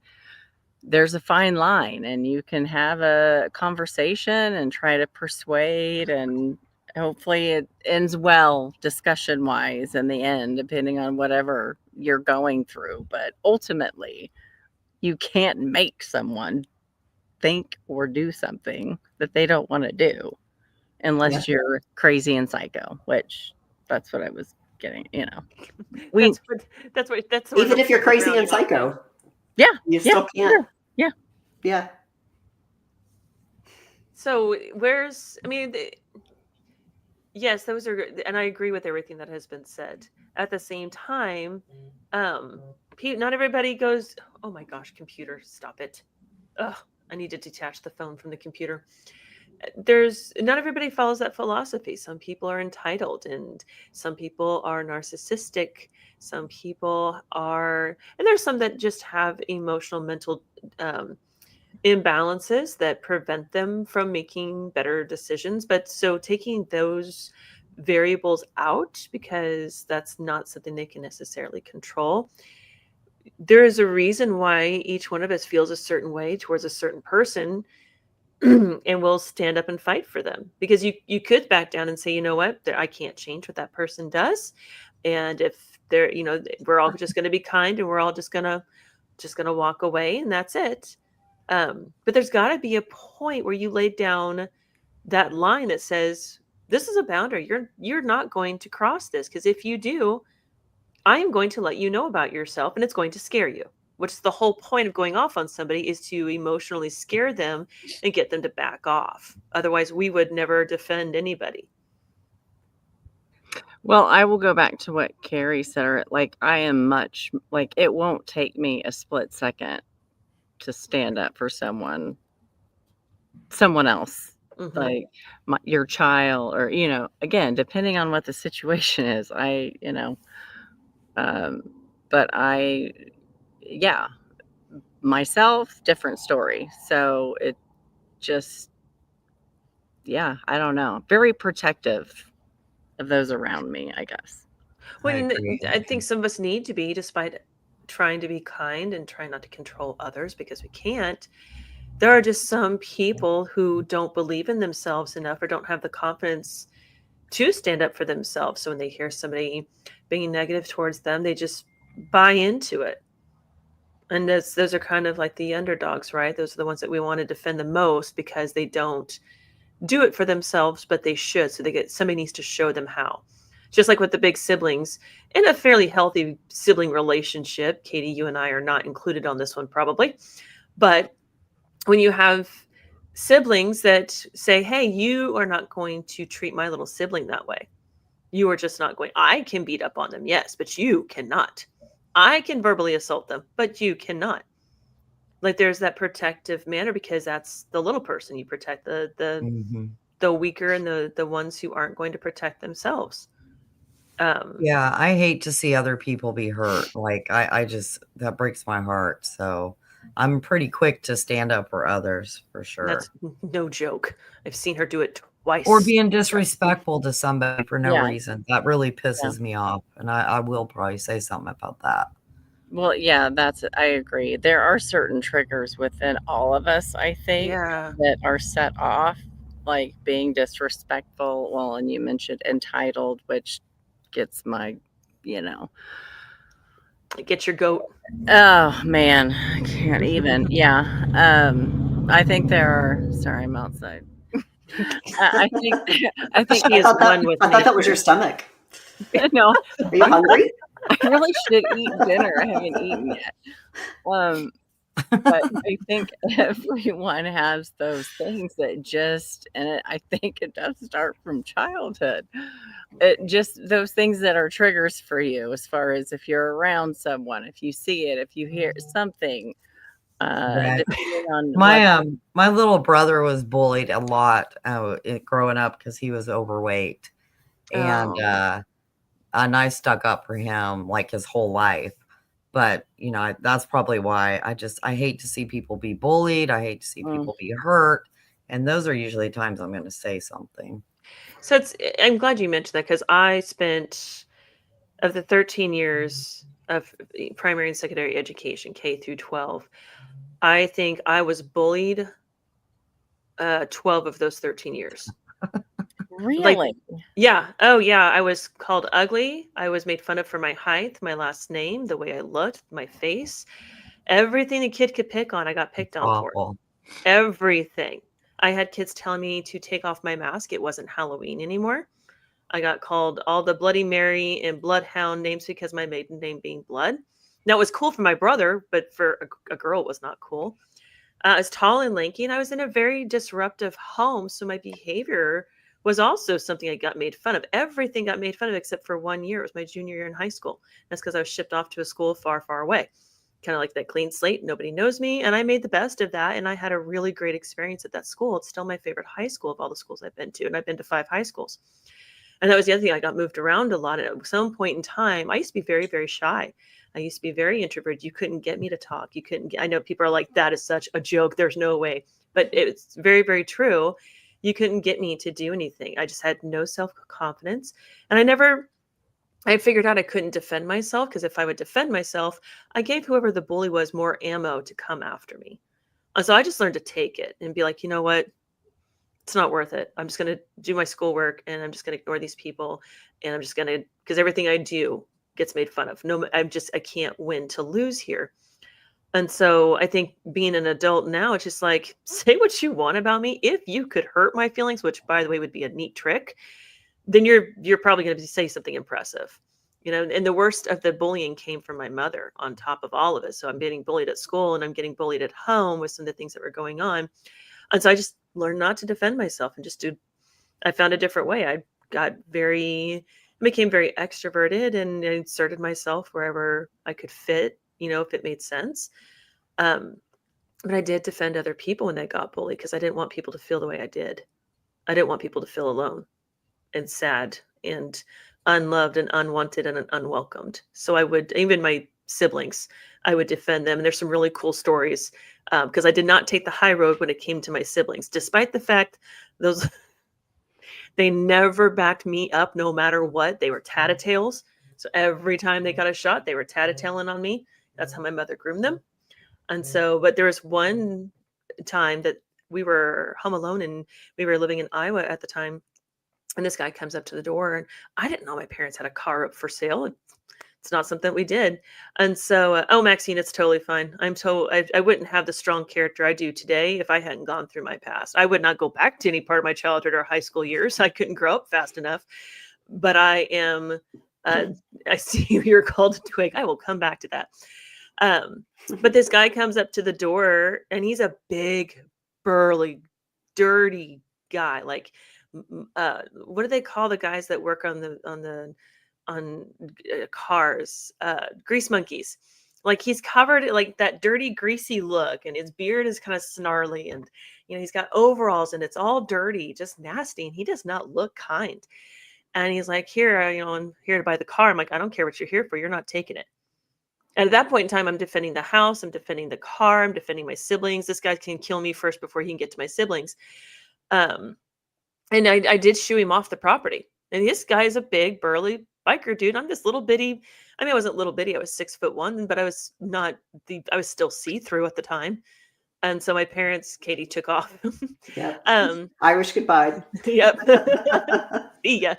there's a fine line, and you can have a conversation and try to persuade, and hopefully it ends well discussion wise in the end, depending on whatever you're going through. But ultimately, you can't make someone think or do something that they don't want to do unless you're crazy and psycho, which that's what I was getting,
That's
even if you're crazy and psycho.
Yeah.
You still can't.
Yeah.
Yeah.
So yes, those are good. And I agree with everything that has been said. At the same time, not everybody goes, oh my gosh, computer, stop it. Ugh, I need to detach the phone from the computer. Not everybody follows that philosophy. Some people are entitled, and some people are narcissistic. Some people are, and there's some that just have emotional, mental imbalances that prevent them from making better decisions. But so taking those variables out, because that's not something they can necessarily control. There is a reason why each one of us feels a certain way towards a certain person, and we'll stand up and fight for them, because you could back down and say, you know what, I can't change what that person does. And if they're, we're all just going to be kind, and we're all just going to walk away, and that's it. But there's got to be a point where you lay down that line that says, this is a boundary. You're not going to cross this, because if you do, I am going to let you know about yourself, and it's going to scare you, which is the whole point of going off on somebody, is to emotionally scare them and get them to back off. Otherwise, we would never defend anybody.
Well, I will go back to what Carrie said. I am much it won't take me a split second to stand up for someone else. Mm-hmm. Your child, or again, depending on what the situation is. But myself, different story. So it just, I don't know, very protective of those around me, I guess.
I think some of us need to be, despite trying to be kind and trying not to control others, because we can't. There are just some people who don't believe in themselves enough, or don't have the confidence to stand up for themselves. So when they hear somebody being negative towards them, they just buy into it. And those are kind of like the underdogs, right? Those are the ones that we want to defend the most, because they don't do it for themselves, but they should. So somebody needs to show them how. Just like with the big siblings, in a fairly healthy sibling relationship. Katie, you and I are not included on this one probably, but when you have siblings that say, hey, you are not going to treat my little sibling that way. You are just not going. I can beat up on them, yes, but you cannot. I can verbally assault them, but you cannot. Like there's that protective manner because that's the little person. You protect the weaker and the ones who aren't going to protect themselves.
Yeah, I hate to see other people be hurt. Like I just that breaks my heart. So I'm pretty quick to stand up for others for
That's
sure.
no joke. I've seen her do it
Or
twice.
being disrespectful to somebody for no
Yeah.
reason. That really
Yeah.
pisses me off. And I will probably say something about that.
Well, yeah, I agree. There are certain triggers within all of us, I think,
Yeah.
that are set off, like being disrespectful. Well, and you mentioned entitled, which gets my, you know,
Get your goat.
oh man, I can't even. Yeah. I think there are, sorry, I'm outside. I think, I think
She is one with
I thought that was
nature.
your stomach.
no,
Are you hungry?
I really should eat dinner. I haven't eaten yet. But I think everyone has those things that just, and I think it does start from childhood. It just those things that are triggers for you, as far as if you're around someone, if you see it, if you hear something,
Right.
depending on what.
My little brother was bullied a lot growing up because he was overweight. And
Oh.
and I stuck up for him like his whole life. But, that's probably why I hate to see people be bullied. I hate to see
Mm,
people be hurt. And those are usually times I'm going to say something.
So I'm glad you mentioned that because I spent of the 13 years of primary and secondary education, K through 12, I think I was bullied 12 of those 13 years. Like,
really?
yeah. Oh, yeah. I was called ugly. I was made fun of for my height, my last name, the way I looked, my face. Everything a kid could pick on, I got picked on for.
Awful.
Everything. I had kids telling me to take off my mask. It wasn't Halloween anymore. I got called all the Bloody Mary and Bloodhound names because my maiden name being Blood. Now, it was cool for my brother, but for a girl, it was not cool. I was tall and lanky, and I was in a very disruptive home. So my behavior was also something I got made fun of. Everything got made fun of except for 1 year. It was my junior year in high school. That's because I was shipped off to a school far, far away. Kind of like that clean slate. Nobody knows me. And I made the best of that. And I had a really great experience at that school. It's still my favorite high school of all the schools I've been to. And I've been to 5 high schools. And that was the other thing. I got moved around a lot. And at some point in time, I used to be very, very shy. I used to be very introverted. You couldn't get me to talk. You couldn't get, I know people are like, that is such a joke. There's no way. But it's very, very true. You couldn't get me to do anything. I just had no self-confidence. And I figured out I couldn't defend myself because if I would defend myself, I gave whoever the bully was more ammo to come after me. And so I just learned to take it and be like, you know what? It's not worth it. I'm just going to do my schoolwork and I'm just going to ignore these people. And I'm just going to, because everything I do gets made fun of. No, I can't win to lose here. And so I think being an adult now, it's just like, say what you want about me. If you could hurt my feelings, which by the way would be a neat trick, then you're probably going to say something impressive. And the worst of the bullying came from my mother on top of all of it. So I'm getting bullied at school and I'm getting bullied at home with some of the things that were going on. And so I just learned not to defend myself and I found a different way. I became very extroverted and inserted myself wherever I could fit, if it made sense. But I did defend other people when they got bullied because I didn't want people to feel the way I did. I didn't want people to feel alone and sad and unloved and unwanted and unwelcomed. So I would, even my siblings, I would defend them. And there's some really cool stories because I did not take the high road when it came to my siblings, despite the fact they never backed me up no matter what. They were tattletales. So every time they got a shot, they were tattatailing on me. That's how my mother groomed them. And so, but there was one time that we were home alone and we were living in Iowa at the time. And this guy comes up to the door and I didn't know my parents had a car up for sale. It's not something we did. And so, oh, Maxine, it's totally fine. I wouldn't have the strong character I do today if I hadn't gone through my past. I would not go back to any part of my childhood or high school years. I couldn't grow up fast enough. but I am. I see you're called a twig. I will come back to that. But this guy comes up to the door, and he's a big, burly, dirty guy. Like, what do they call the guys that work on cars? Grease monkeys. Like, he's covered like that dirty, greasy look, and his beard is kind of snarly, and he's got overalls, and it's all dirty, just nasty, and he does not look kind. And he's like, here, I'm here to buy the car. I'm like, I don't care what you're here for. You're not taking it. And at that point in time, I'm defending the house. I'm defending the car. I'm defending my siblings. This guy can kill me first before he can get to my siblings. And I did shoo him off the property. And this guy is a big, burly biker dude. I'm this little bitty. I mean, I wasn't little bitty. I was 6'1", but I was I was still see-through at the time. And so my parents, Katie, took off.
Yep. Irish goodbye.
Yep. See ya.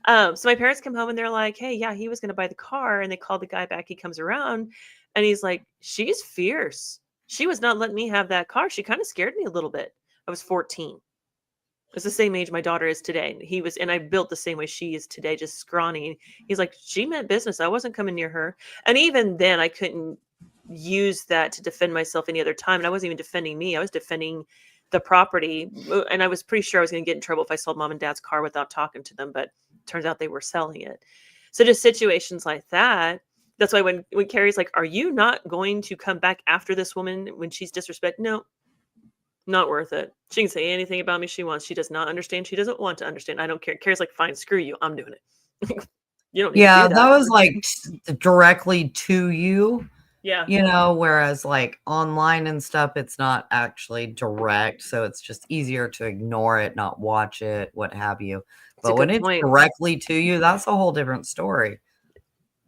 So my parents come home and they're like, hey, yeah, he was going to buy the car. And they called the guy back. He comes around and he's like, she's fierce. She was not letting me have that car. She kind of scared me a little bit. I was 14. It's the same age my daughter is today. And I built the same way she is today, just scrawny. He's like, she meant business. I wasn't coming near her. And even then I couldn't use that to defend myself any other time. And I wasn't even defending me. I was defending the property. And I was pretty sure I was going to get in trouble if I sold mom and dad's car without talking to them. But it turns out they were selling it. So just situations like that. That's why when Carrie's like, are you not going to come back after this woman when she's disrespect? No, not worth it. She can say anything about me she wants. She does not understand. She doesn't want to understand. I don't care. Carrie's like, fine, screw you. I'm doing it. You don't need to do
that was like directly to you.
Yeah.
Whereas like online and stuff, it's not actually direct. So it's just easier to ignore it, not watch it, what have you. But when it's directly to you, that's a whole different story.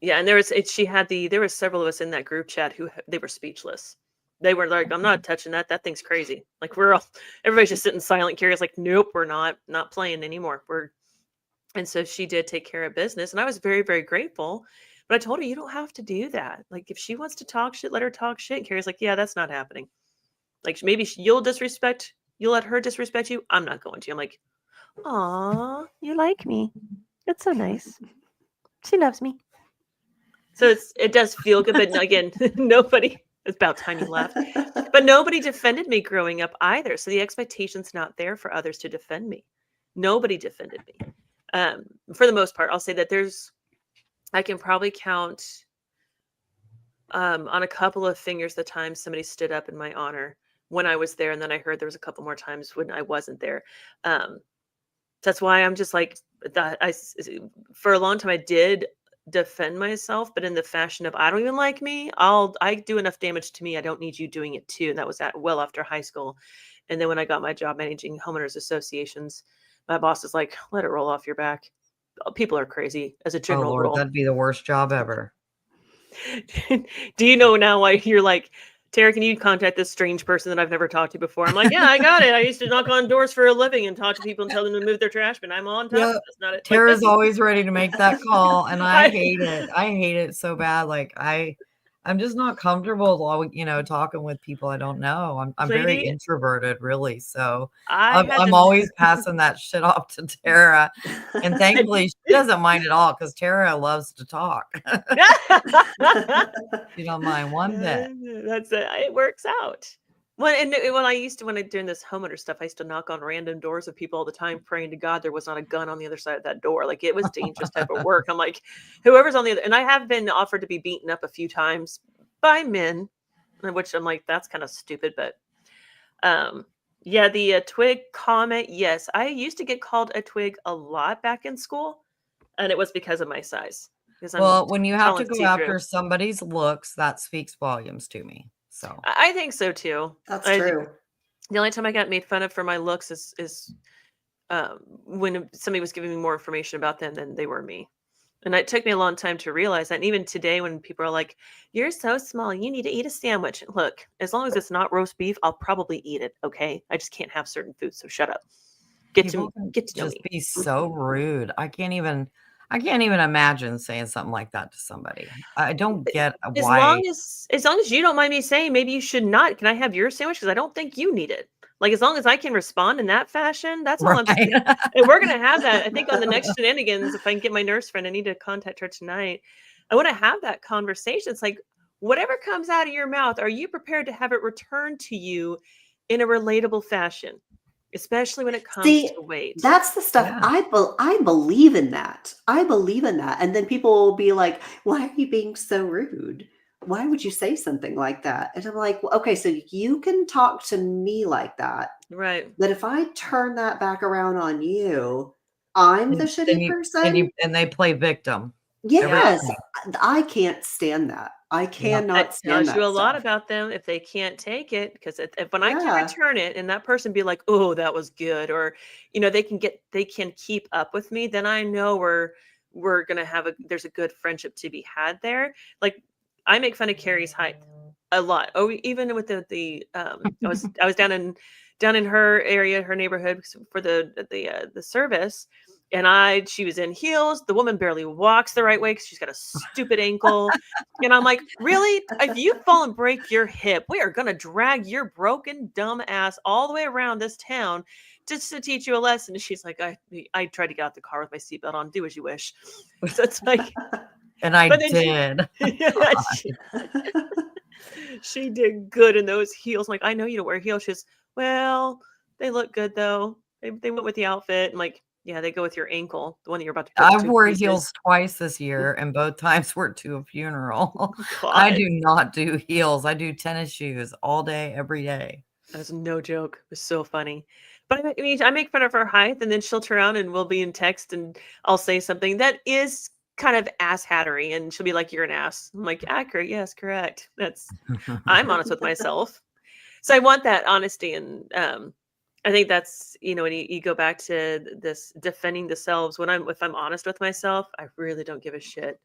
Yeah. And there was several of us in that group chat they were speechless. They were like, I'm not touching that. That thing's crazy. Like everybody's just sitting silent. Carrie's like, nope, we're not playing anymore. And so she did take care of business. And I was very, very grateful. But I told her, you don't have to do that. Like, if she wants to talk shit, let her talk shit. And Carrie's like, yeah, that's not happening. Like, maybe you'll let her disrespect you. I'm not going to. I'm like, aw, you like me. That's so nice. She loves me. So it does feel good. But again, nobody, it's about time you left. But nobody defended me growing up either. So the expectation's not there for others to defend me. Nobody defended me. For the most part, I'll say that I can probably count on a couple of fingers the times somebody stood up in my honor when I was there. And then I heard there was a couple more times when I wasn't there. That's why I'm just like that. For a long time, I did defend myself, but in the fashion of, I don't even like me. I do enough damage to me. I don't need you doing it too. And that was well after high school. And then when I got my job managing homeowners associations, my boss is like, let it roll off your back. People are crazy as a general rule.
That'd be the worst job ever.
Do you know now why you're like, Tara, can you contact this strange person that I've never talked to before? I'm like, yeah, I got it. I used to knock on doors for a living and talk to people and tell them to move their trash, but I'm on top of this. Not it.
Tara's always ready to make that call, and I hate it. I hate it so bad. Like I'm just not comfortable, talking with people I don't know. I'm very introverted, really. So I'm always passing that shit off to Tara. And thankfully, she doesn't mind at all because Tara loves to talk. She don't mind one bit.
That's it. It works out. When I doing this homeowner stuff, I used to knock on random doors of people all the time, praying to God there was not a gun on the other side of that door. Like, it was dangerous type of work. I'm like, whoever's on the other, and I have been offered to be beaten up a few times by men, which I'm like, that's kind of stupid. But yeah, the twig comment. Yes, I used to get called a twig a lot back in school, and it was because of my size.
Well, when you have to go after somebody's looks, that speaks volumes to me. So
I think so too.
That's true.
The only time I got made fun of for my looks is when somebody was giving me more information about them than they were me. And it took me a long time to realize that. And even today, when people are like, you're so small, you need to eat a sandwich. Look, as long as it's not roast beef, I'll probably eat it. Okay. I just can't have certain foods. So shut up. Get to know me.
Just be so rude. I can't even imagine saying something like that to somebody. I don't get why.
As long as you don't mind me saying, maybe you should not. Can I have your sandwich? Because I don't think you need it. Like, as long as I can respond in that fashion, that's all I'm saying.
Right.
And we're gonna have that. I think on the next shenanigans, if I can get my nurse friend, I need to contact her tonight. I want to have that conversation. It's like, whatever comes out of your mouth, are you prepared to have it returned to you in a relatable fashion? Especially when it comes
See,
to weight.
that's the stuff
Yeah.
I believe in that. I believe in that. And then people will be like, "Why are you being so rude? Why would you say something like that?" And I'm like, "Well, okay, so you can talk to me like that,
Right.
but if I turn that back around on you, I'm the
And then
shitty
you
person?"
and they play victim every
Yeah.
Yes,
time.
I can't stand that. I
Yeah.
That
cannot stand
tells you
that
a lot
stuff.
about them if they can't take it. Because if when I can
Yeah.
return it and that person be like, "Oh, that was good," or they can keep up with me, then I know we're gonna have there's a good friendship to be had there. Like, I make fun of Carrie's height a lot. Oh, even with I was down in her area, her neighborhood for the service, and she was in heels. The woman barely walks the right way because she's got a stupid ankle. And I'm like, really? If you fall and break your hip, we are going to drag your broken, dumb ass all the way around this town just to teach you a lesson. And she's like, I tried to get out the car with my seatbelt on. Do as you wish. So it's like,
And I
but then
did.
yeah, she did good in those heels. I'm like, I know you don't wear heels. She's, well, they look good though. They went with the outfit. I'm like, yeah, they go with your ankle, the one that you're about to put in
I
two
wore
pieces.
heels twice this year, and both times were to a funeral. I
God.
do not do heels. I do tennis shoes all day, every day.
That's no joke. It was so funny. But I mean, I make fun of her height, and then she'll turn around and we'll be in text, and I'll say something that is kind of ass hattery, and she'll be like, "You're an ass." I'm like, "Accurate, yes, correct." I'm honest with myself, so I want that honesty, and I think that's when you go back to this defending the selves. If I'm honest with myself, I really don't give a shit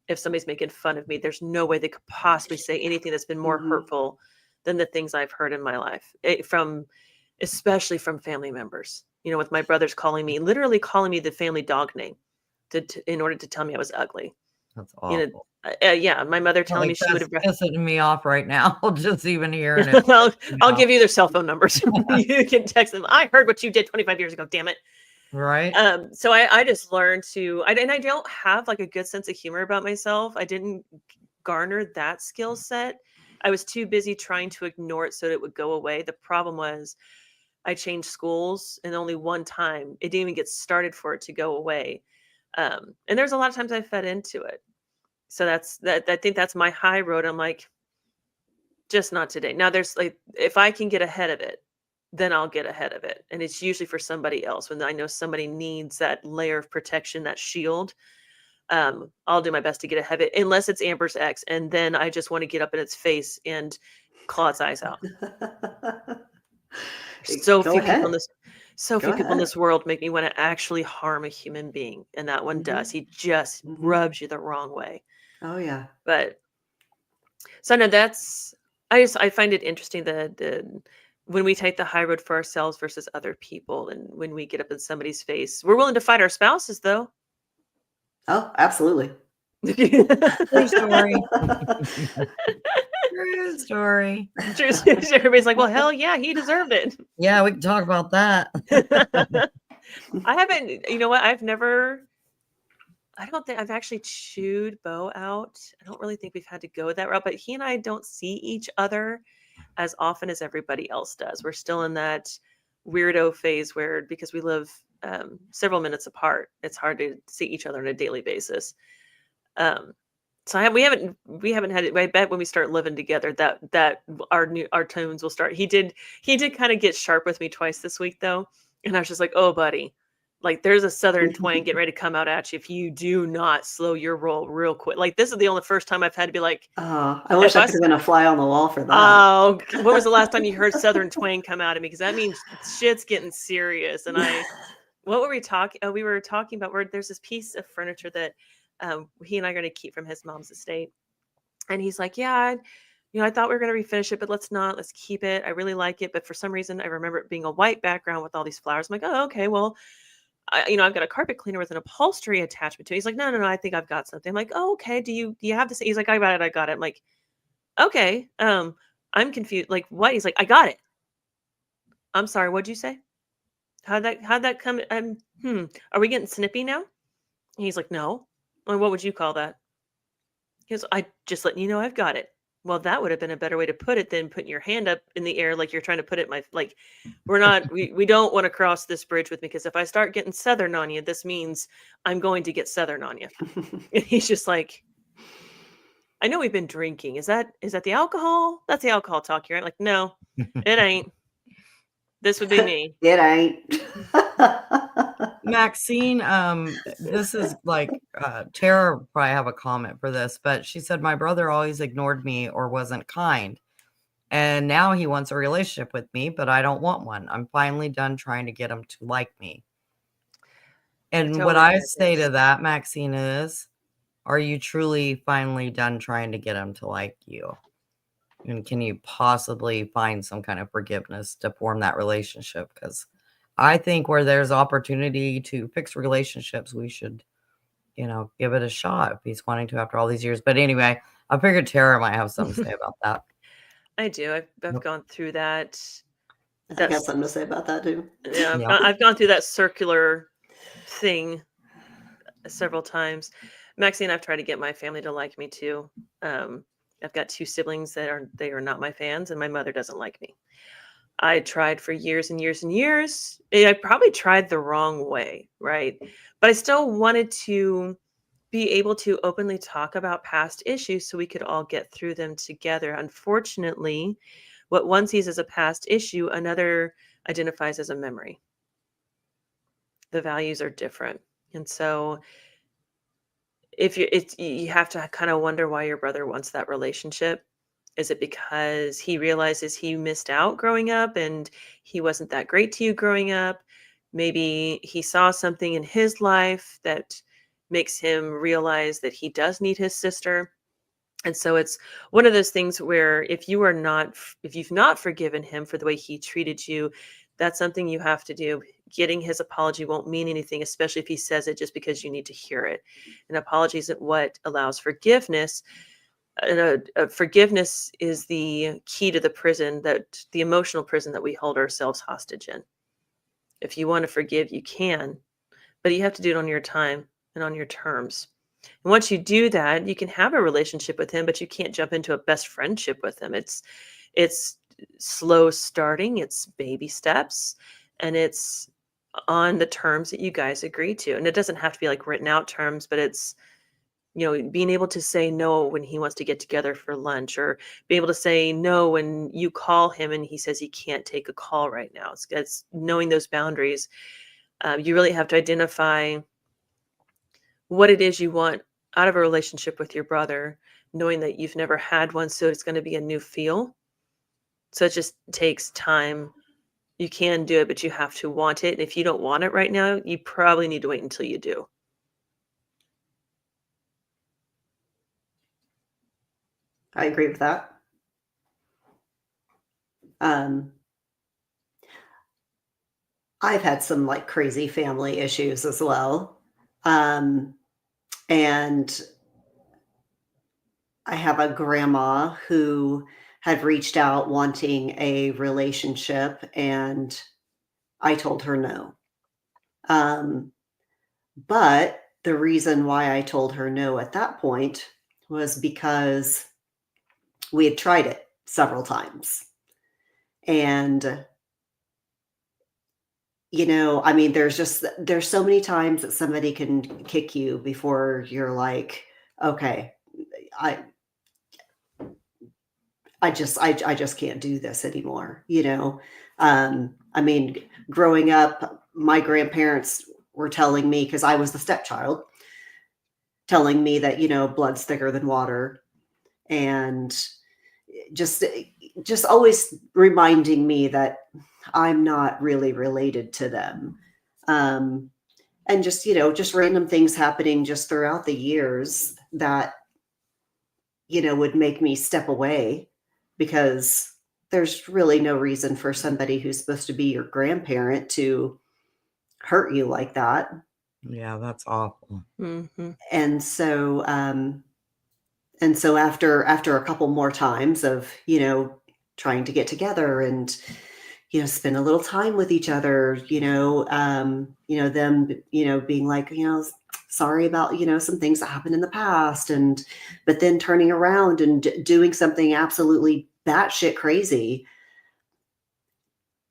if somebody's making fun of me. There's no way they could possibly say anything that's been more
Mhm.
hurtful than the things I've heard in my life, especially from family members. With my brothers literally calling me the family dog name in order to tell me I was ugly.
That's
You know,
awful.
yeah, my mother telling me
Like,
she would
that's
have.
pissing me off right now, just even hearing it.
I'll
Now.
give you their cell phone numbers. You can text them. I heard what you did 25 years ago. Damn it.
Right?
So I just learned and I don't have like a good sense of humor about myself. I didn't garner that skill set. I was too busy trying to ignore it so that it would go away. The problem was I changed schools, and only one time it didn't even get started for it to go away. And there's a lot of times I fed into it. So I think that's my high road. I'm like, just not today. Now there's like, if I can get ahead of it, then I'll get ahead of it. And it's usually for somebody else when I know somebody needs that layer of protection, that shield. I'll do my best to get ahead of it, unless it's Amber's ex, and then I just want to get up in its face and claw its eyes out. So
Go
few people in
ahead.
this, so
Go
few people in
ahead.
this world make me want to actually harm a human being, and that one does.
Mhm.
He just
Mhm.
rubs you the wrong way.
Oh, yeah.
But so no, I find it interesting that when we take the high road for ourselves versus other people, and when we get up in somebody's face, we're willing to fight our spouses though.
Oh, absolutely.
True story. True story.
Everybody's like, well, hell yeah, he deserved it.
Yeah, we can talk about that.
I haven't, what? I don't think I've actually chewed Bo out. I don't really think we've had to go that route, but he and I don't see each other as often as everybody else does. We're still in that weirdo phase where, because we live several minutes apart, it's hard to see each other on a daily basis. So we haven't had it. I bet when we start living together, that our tones will start. He did kind of get sharp with me twice this week though, and I was just like, oh buddy, like there's a southern twang getting ready to come out at you if you do not slow your roll real quick. Like, this is the only first time I've had to be like,
Oh, I
if
wish I
I
could have been a fly on the wall for that.
oh, when was the last time you heard southern twang come out of me? Because that means shit's getting serious. And what were we talking? Oh, we were talking about where there's this piece of furniture that he and I are going to keep from his mom's estate. And he's like, yeah, I thought we were going to refinish it, but let's not. Let's keep it. I really like it. But for some reason, I remember it being a white background with all these flowers. I'm like, oh, okay, well, I've got a carpet cleaner with an upholstery attachment to it. He's like, no, I think I've got something. I'm like, oh, okay. Do you have this? He's like, I got it. I'm like, okay. I'm confused. Like, what? He's like, I got it. I'm sorry, what'd you say? How'd that come? Are we getting snippy now? And he's like, no. Well, what would you call that? He goes, I just letting you know I've got it. Well, that would have been a better way to put it than putting your hand up in the air like you're trying to put it in my like we don't want to cross this bridge with me, because if I start getting southern on you, this means I'm going to get southern on you. And he's just like, I know we've been drinking. Is that the alcohol? That's the alcohol talk here. I'm like, no, it ain't. This would be me.
It ain't.
Maxine, this is like Tara will probably have a comment for this, but she said my brother always ignored me or wasn't kind. And now he wants a relationship with me, but I don't want one. I'm finally done trying to get him to like me. And what
totally
I
get
say
this.
to that, Maxine, is are you truly finally done trying to get him to like you? And can you possibly find some kind of forgiveness to form that relationship? Because I think where there's opportunity to fix relationships, we should, give it a shot if he's wanting to after all these years. But anyway, I figured Tara might have something to say about that.
I do. I've
Yep.
gone through that.
I got
That's
something to say about that too.
yeah.
Yeah.
I've gone through that circular thing several times. Maxine, I've tried to get my family to like me too. I've got 2 siblings that are not my fans, and my mother doesn't like me. I tried for years and years and years. I probably tried the wrong way, right? But I still wanted to be able to openly talk about past issues so we could all get through them together. Unfortunately, what one sees as a past issue, another identifies as a memory. The values are different. And so if you have to kind of wonder why your brother wants that relationship. Is it because he realizes he missed out growing up and he wasn't that great to you growing up? Maybe he saw something in his life that makes him realize that he does need his sister. And so it's one of those things where if you've not forgiven him for the way he treated you, that's something you have to do. Getting his apology won't mean anything, especially if he says it just because you need to hear it. An apology isn't what allows forgiveness. And forgiveness is the key to the emotional prison that we hold ourselves hostage in. If you want to forgive, you can, but you have to do it on your time and on your terms. And once you do that, you can have a relationship with him, but you can't jump into a best friendship with him. It's slow starting, it's baby steps, and it's on the terms that you guys agree to. And it doesn't have to be like written out terms, but it's being able to say no when he wants to get together for lunch, or be able to say no when you call him and he says he can't take a call right now. It's knowing those boundaries. You really have to identify what it is you want out of a relationship with your brother, knowing that you've never had one, so it's going to be a new feel. So it just takes time. You can do it, but you have to want it. And if you don't want it right now, you probably need to wait until you do.
I agree with that. I've had some like crazy family issues as well. And I have a grandma who had reached out wanting a relationship, and I told her no. But the reason why I told her no at that point was because we had tried it several times. And I mean, there's so many times that somebody can kick you before you're like, okay, I just can't do this anymore. I mean, growing up, my grandparents were telling me, because I was the stepchild, telling me that, blood's thicker than water, and just always reminding me that I'm not really related to them. And just random things happening just throughout the years that, would make me step away, because there's really no reason for somebody who's supposed to be your grandparent to hurt you like that.
Yeah, that's awful.
Mm-hmm.
And so after a couple more times of, trying to get together and, spend a little time with each other, them, being like, sorry about, some things that happened in the past. But then turning around and doing something absolutely batshit crazy.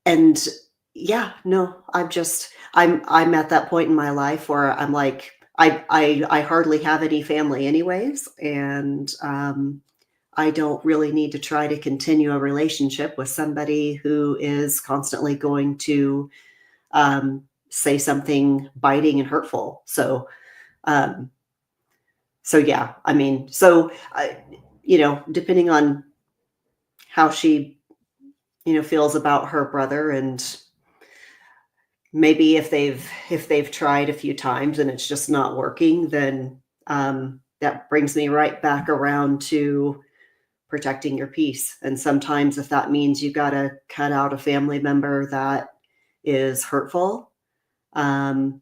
And yeah, no, I'm at that point in my life where I'm like, I hardly have any family anyways. And, I don't really need to try to continue a relationship with somebody who is constantly going to say something biting and hurtful. Um, so yeah, I mean, depending on how she, feels about her brother, and maybe if they've tried a few times and it's just not working, then that brings me right back around to protecting your peace. And sometimes if that means you got to cut out a family member that is hurtful, then,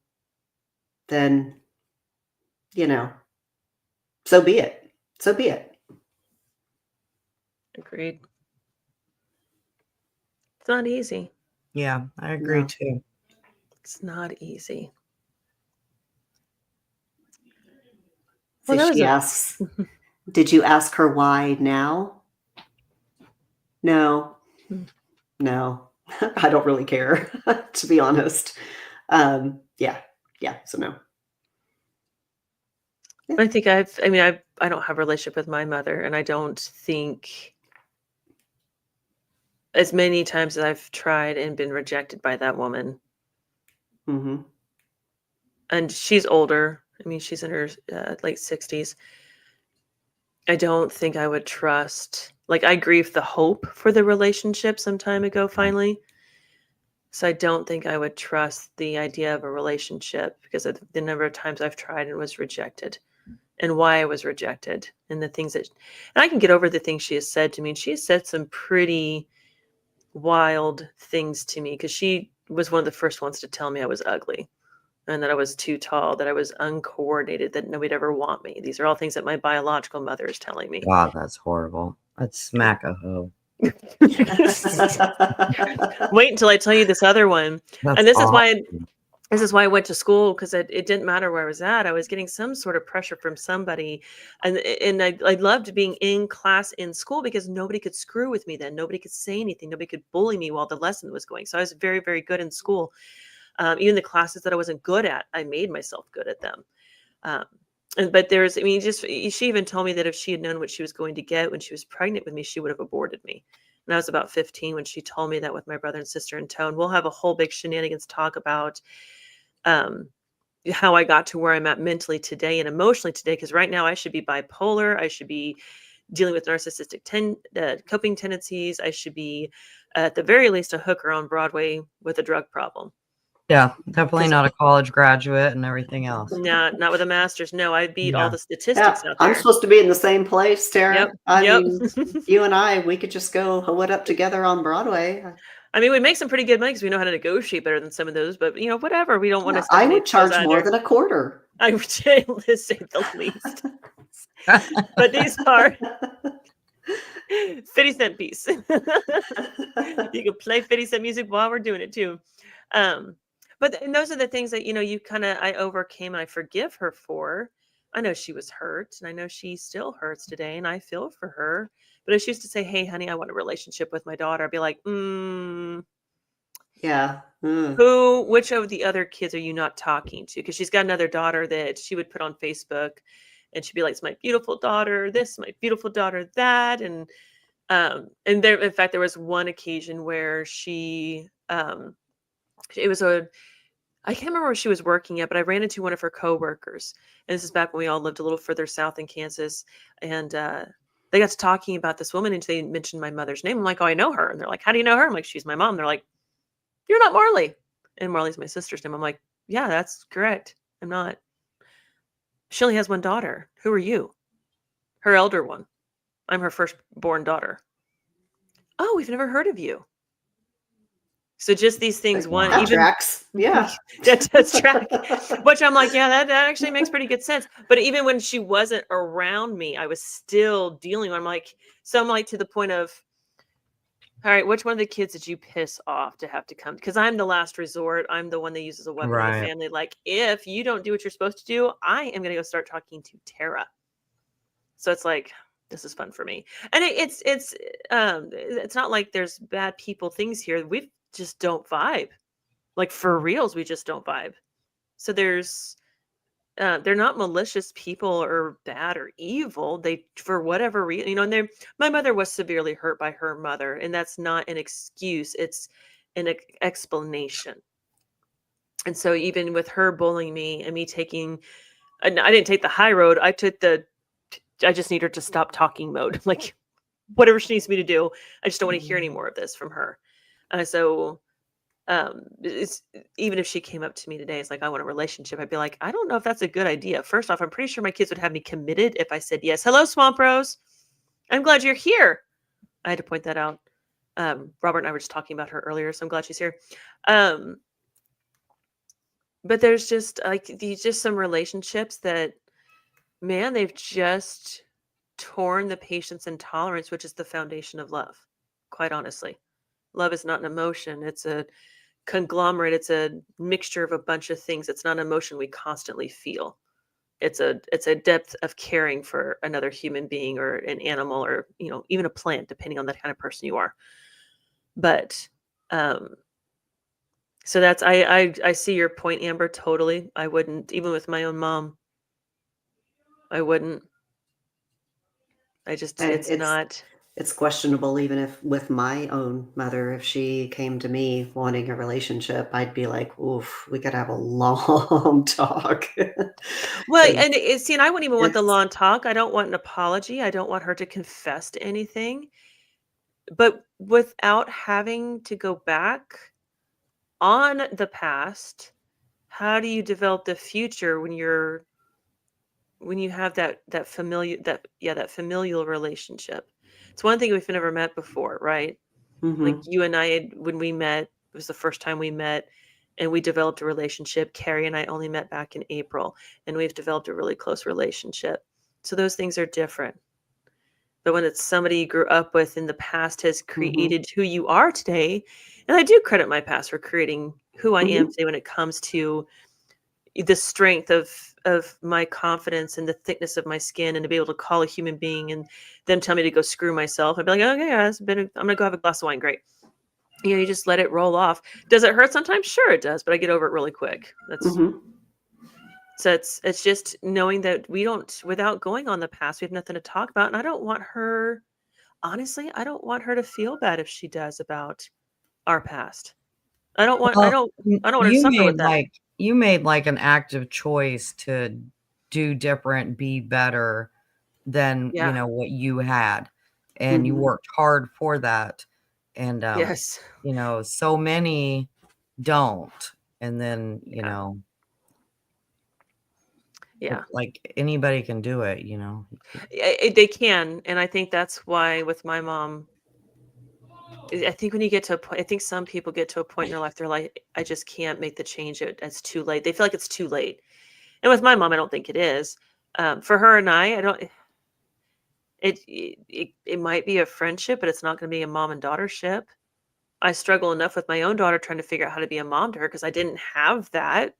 so be it. So be it.
Agreed. It's not easy.
Yeah, I agree
No.
too.
It's not easy.
So
Well, that was
she
a-
asks, did you ask her why now? No.
Hmm.
No. I don't really care, to be honest. Yeah. So no.
I think I don't have a relationship with my mother, and I don't think, as many times as I've tried and been rejected by that woman,
Mm-hmm.
and she's older. I mean, she's in her late 60s. I don't think I would trust. Like, I grieved the hope for the relationship some time ago, finally. So I don't think I would trust the idea of a relationship because of the number of times I've tried and was rejected, and why I was rejected, and the things that, and I can get over the things she has said to me. And she has said some pretty wild things to me, because she was one of the first ones to tell me I was ugly, and that I was too tall, that I was uncoordinated, that nobody'd ever want me. These are all things that my biological mother is telling me.
God, that's horrible. I'd smack a hoe.
Wait until I tell you this other one.
That's
And this
awful.
is why I went to school, because it didn't matter where I was at. I was getting some sort of pressure from somebody. And I loved being in class in school, because nobody could screw with me then. Nobody could say anything. Nobody could bully me while the lesson was going. So I was very, very good in school. Even the classes that I wasn't good at, I made myself good at them. But she even told me that if she had known what she was going to get when she was pregnant with me, she would have aborted me. And I was about 15 when she told me that, with my brother and sister in tow. And we'll have a whole big shenanigans talk about how I got to where I'm at mentally today and emotionally today. Because right now I should be bipolar. I should be dealing with narcissistic coping tendencies. I should be, at the very least, a hooker on Broadway with a drug problem.
Yeah, definitely not a college graduate and everything else.
Not with a master's. No, I beat all
Yeah.
the statistics out
I'm
there.
supposed to be in the same place, Tara.
Yep.
I
Yep.
mean, you and I, we could just go what up together on Broadway.
I mean, we make some pretty good money because we know how to negotiate better than some of those, but whatever. We don't want to.
I would charge more than a quarter.
I would say, to say the least. But these are 50-cent piece. You can play 50-cent music while we're doing it too. And those are the things that, I overcame, and I forgive her for. I know she was hurt, and I know she still hurts today, and I feel for her. But if she used to say, "Hey, honey, I want a relationship with my daughter," I'd be like,
Yeah.
which of the other kids are you not talking to? Because she's got another daughter that she would put on Facebook, and she'd be like, "It's my beautiful daughter, this, my beautiful daughter, that." And there, in fact, there was one occasion where I can't remember where she was working at, but I ran into one of her coworkers. And this is back when we all lived a little further south in Kansas. And they got to talking about this woman, and they mentioned my mother's name. I'm like, "Oh, I know her." And they're like, "How do you know her?" I'm like, "She's my mom." They're like, "You're not Marley." And Marley's my sister's name. I'm like, "Yeah, that's correct. I'm not." She only has one daughter. Who are you? Her elder one. I'm her firstborn daughter. "Oh, we've never heard of you." So just these things,
That tracks. Yeah.
that does track. Which I'm like, yeah, that actually makes pretty good sense. But even when she wasn't around me, I was still dealing with, I'm like, to the point of, All right, which one of the kids did you piss off to have to come? Because I'm the last resort. I'm the one they use as a weapon in the
Right.
family. Like, if you don't do what you're supposed to do, I am going to go start talking to Tara. So it's like, this is fun for me. And it's not like there's bad people things here. We just don't vibe. Like, for reals, we just don't vibe. So they're not malicious people or bad or evil. They, for whatever reason, and my mother was severely hurt by her mother, and that's not an excuse. It's an explanation. And so even with her bullying me and me taking, and I didn't take the high road. I just need her to stop talking mode. Like, whatever she needs me to do. I just don't want to hear any more of this from her. So it's, even if she came up to me today, it's like, I want a relationship, I'd be like, I don't know if that's a good idea. First off, I'm pretty sure my kids would have me committed if I said yes. Hello, Swamp Rose. I'm glad you're here. I had to point that out. Robert and I were just talking about her earlier, so I'm glad she's here. But there's just like just some relationships that, man, they've just torn the patience and tolerance, which is the foundation of love. Quite honestly, love is not an emotion. It's a conglomerate. It's a mixture of a bunch of things. It's not an emotion we constantly feel. It's a depth of caring for another human being or an animal or even a plant, depending on the kind of person you are. But so that's I see your point, Amber. Totally. I wouldn't, even with my own mom. I wouldn't. I just, it's not.
It's questionable, even if with my own mother, if she came to me wanting a relationship, I'd be like, oof, we could have a long talk.
Well,
'Cause
and see, and I wouldn't even want the
it's
long talk. I don't want an apology. I don't want her to confess to anything. But without having to go back on the past, how do you develop the future when you have that familial relationship? It's one thing if we've never met before, right? Like
Mhm,
you and I, when we met, it was the first time we met and we developed a relationship. Carrie and I only met back in April, and we've developed a really close relationship. So those things are different. But when it's somebody you grew up with in the past has
mhm,
created who you are today, and I do credit my past for creating who I am
mhm,
today when it comes to the strength of my confidence and the thickness of my skin, and to be able to call a human being and them tell me to go screw myself. I'd be like, okay, yeah, I'm gonna go have a glass of wine. Great. You just let it roll off. Does it hurt sometimes? Sure it does, but I get over it really quick.
mhm.
So it's just knowing that we don't, without going on the past, we have nothing to talk about. And I don't want her, honestly, I don't want her to feel bad if she does about our past. I don't want I
Well,
don't I don't want her to suffer with that.
you made like an active choice to do different, be better than,
Yeah.
what you had. And you
Mhm.
worked hard for that. And
Yes.
so many don't. And then,
Yeah. Yeah.
like anybody can do it.
They can, and I think that's why with my mom, I think when you get to a point, I think some people get to a point in their life, they're like, I just can't make the change. It's too late. They feel like it's too late. And with my mom, I don't think it is. For her and I don't. It might be a friendship, but it's not going to be a mom and daughter ship. I struggle enough with my own daughter trying to figure out how to be a mom to her because I didn't have that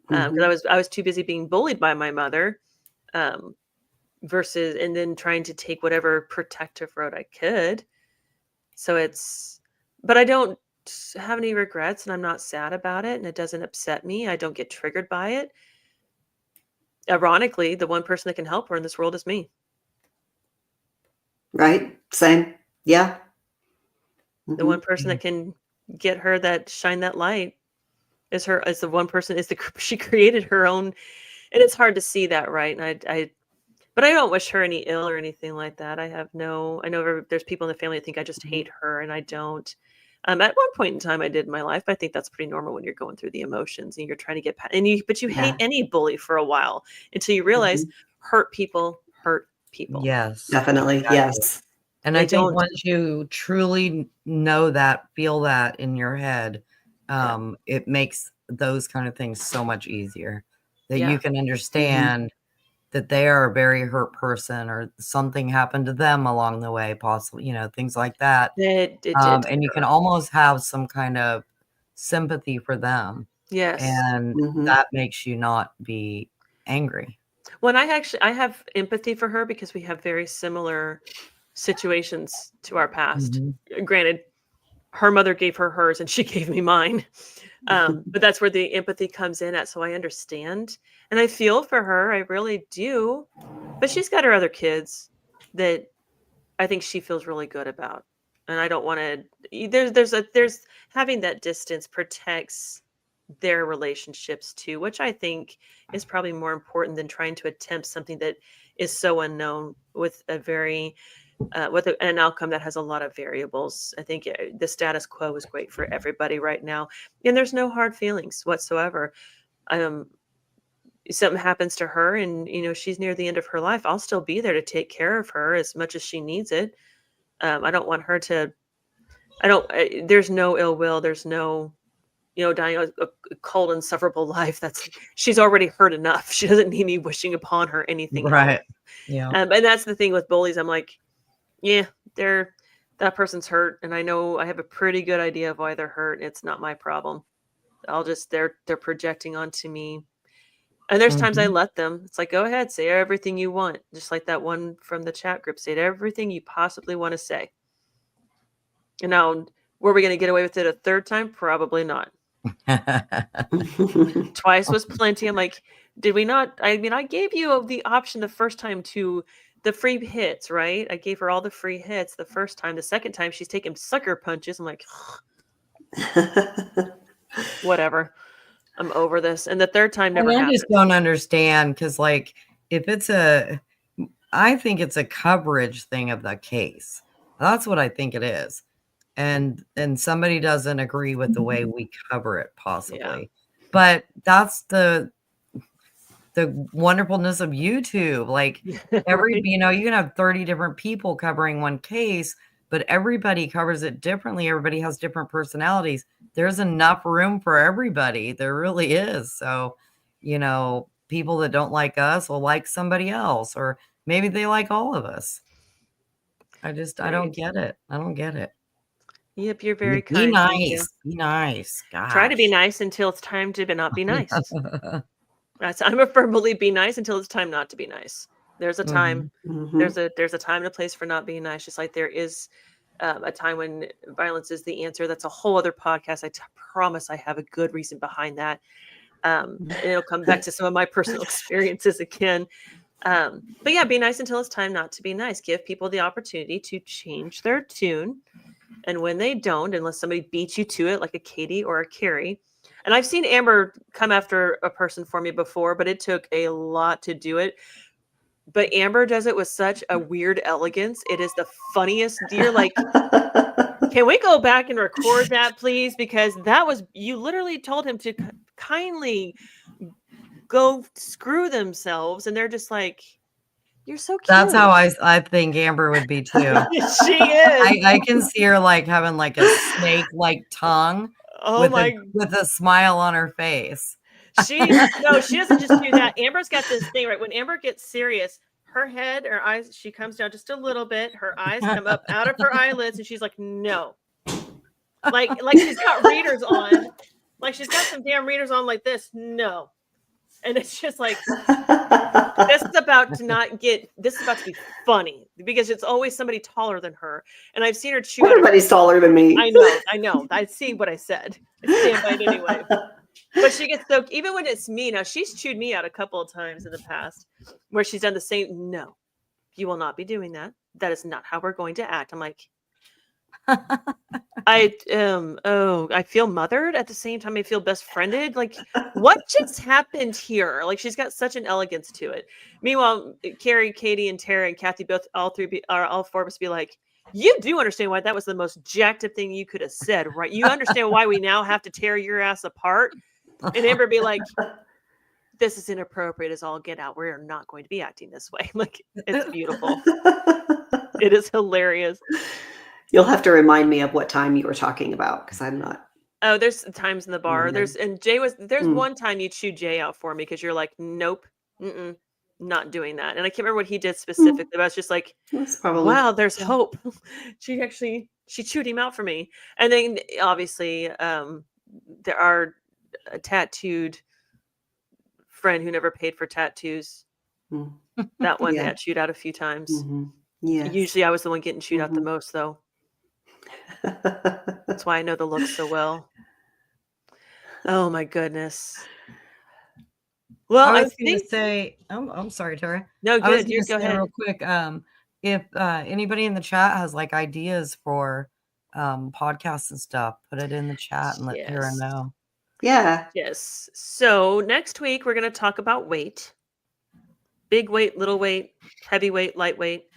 because
Mhm.
I was too busy being bullied by my mother, um, versus and then trying to take whatever protective road I could. So but I don't have any regrets, and I'm not sad about it, and it doesn't upset me. I don't get triggered by it. Ironically, the one person that can help her in this world is me.
Right? Same. Yeah.
The one
Mhm.
person that can get her that shine that light is the one person is the she created her own, and it's hard to see that, right? And but I don't wish her any ill or anything like that. I know there's people in the family that think I just
Mhm.
hate her, and I don't. At one point in time, I did in my life. But I think that's pretty normal when you're going through the emotions and you're trying to get past, but you hate
Yeah.
any bully for a while until you realize
Mhm.
hurt people hurt people.
Yes,
Definitely.
exactly.
Yes.
And I
They
think
don't.
once you truly know that, feel that in your head,
Yeah.
it makes those kind of things so much easier that you
Yeah.
can
Mhm.
understand that they are a very hurt person or something happened to them along the way, possibly, things like that.
It did to
And you can
her.
almost have some kind of sympathy for them.
Yes.
And
Mhm.
that makes you not be angry.
When I have empathy for her because we have very similar situations to our past. Granted, her mother gave her hers and she gave me mine. But that's where the empathy comes in at. So I understand and I feel for her. I really do. But she's got her other kids that I think she feels really good about. And I don't want to, there's having that distance protects their relationships too, which I think is probably more important than trying to attempt something that is so unknown with a very with an outcome that has a lot of variables. I think the status quo is great for everybody right now, and there's no hard feelings whatsoever. Um, something happens to her, and she's near the end of her life, I'll still be there to take care of her as much as she needs it. I don't want her to. I don't. There's no ill will. There's no dying a cold, insufferable life. She's already hurt enough. She doesn't need me wishing upon her anything else.
Right. Yeah.
And that's the thing with bullies. I'm like, yeah, that person's hurt, and I know I have a pretty good idea of why they're hurt. It's not my problem. They're projecting onto me. And there's times I let them. It's like, go ahead, say everything you want. Just like that one from the chat group, say everything you possibly want to say. And now, were we going to get away with it a third time? Probably not. Twice was plenty. I'm like, did we not? I mean, I gave you the option the first time to the free hits, right? I gave her all the free hits the first time. The second time, she's taking sucker punches. I'm like, whatever. I'm over this. And the third time never happened.
I just don't understand because, like, if I think it's a coverage thing of the case. That's what I think it is. And somebody doesn't agree with the way we cover it, possibly.
Yeah.
But that's the wonderfulness of YouTube. Like
Right.
you can have 30 different people covering one case, but everybody covers it differently. Everybody has different personalities. There's enough room for everybody. There really is. So, people that don't like us will like somebody else, or maybe they like all of us. I don't get it. I don't get it.
Yep, you're very
Be
kind. Thank you.
nice. Be nice. Gosh.
Try to be nice until it's time to not be nice. I'm a firm believer, be nice until it's time not to be nice. There's a time. There's a time and a place for not being nice. Just like there is a time when violence is the answer. That's a whole other podcast. I promise I have a good reason behind that. And it'll come back to some of my personal experiences again. But yeah, be nice until it's time not to be nice. Give people the opportunity to change their tune. And when they don't, unless somebody beats you to it, like a Katie or a Carrie. And I've seen Amber come after a person for me before, but it took a lot to do it. But Amber does it with such a weird elegance. It is the funniest. You're like, can we go back and record that, please? Because you literally told him to kindly go screw themselves. And they're just like, you're so cute.
That's how I think Amber would be too.
She is.
I can see her like having like a snake-like tongue with a smile on her face.
She doesn't just do that. Amber's got this thing, right? When Amber gets serious, her eyes, she comes down just a little bit. Her eyes come up out of her eyelids, and she's like, no. Like she's got readers on. Like she's got some damn readers on like this. No. And it's just like, this is about to be funny because it's always somebody taller than her. And I've seen her chew.
Everybody's taller than me.
I know. I see what I said. I stand by it anyway. But she gets even when it's me. Now, she's chewed me out a couple of times in the past where she's done the same. No, you will not be doing that. That is not how we're going to act. I'm like, I feel mothered at the same time. I feel best friended. Like, what just happened here? Like, she's got such an elegance to it. Meanwhile, Carrie, Katie, and Tara and Kathy all four of us be like, you do understand why that was the most jacked up thing you could have said, right? You understand why we now have to tear your ass apart? And Amber be like, this is inappropriate as all get out. We're not going to be acting this way. Like, it's beautiful. It is hilarious.
You'll have to remind me of what time you were talking about because I'm not.
Oh, there's times in the bar. There's one time you chewed Jay out for me because you're like, nope. Mm-mm. not doing that. And I can't remember what he did
Hmm.
specifically, but I was just like,
That's probably
wow, there's hope. She chewed him out for me. And then obviously, there are a tattooed friend who never paid for tattoos.
Mm.
That one
Yeah.
got chewed out a few times.
Yes.
Usually I was the one getting chewed out the
Mhm.
most, though. That's why I know the look so well. Oh my goodness. Well,
I
I
was going to
think
say, I'm sorry, Tara.
no,
I was
good.
going
You
to
go
say real
ahead.
quick, if anybody in the chat has like ideas for podcasts and stuff, put it in the chat and let Tara
Yes.
know.
Yeah.
Yes. So next week we're going to talk about weight. Big weight, little weight, heavy weight, lightweight.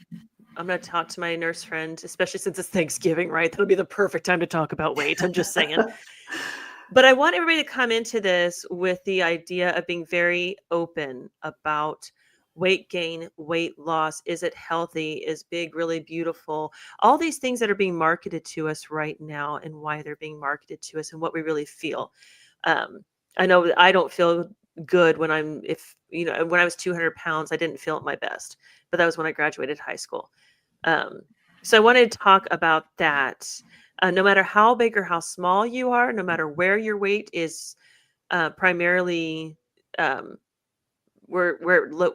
I'm going to talk to my nurse friend, especially since it's Thanksgiving, right? That'll be the perfect time to talk about weight. I'm just saying. But I want everybody to come into this with the idea of being very open about weight gain, weight loss. Is it healthy? Is big really beautiful? All these things that are being marketed to us right now and why they're being marketed to us and what we really feel. Um, I know that I don't feel good when when I was 200 pounds, I didn't feel at my best, but that was when I graduated high school. So I wanted to talk about that. No matter how big or how small you are, no matter where your weight is primarily um, where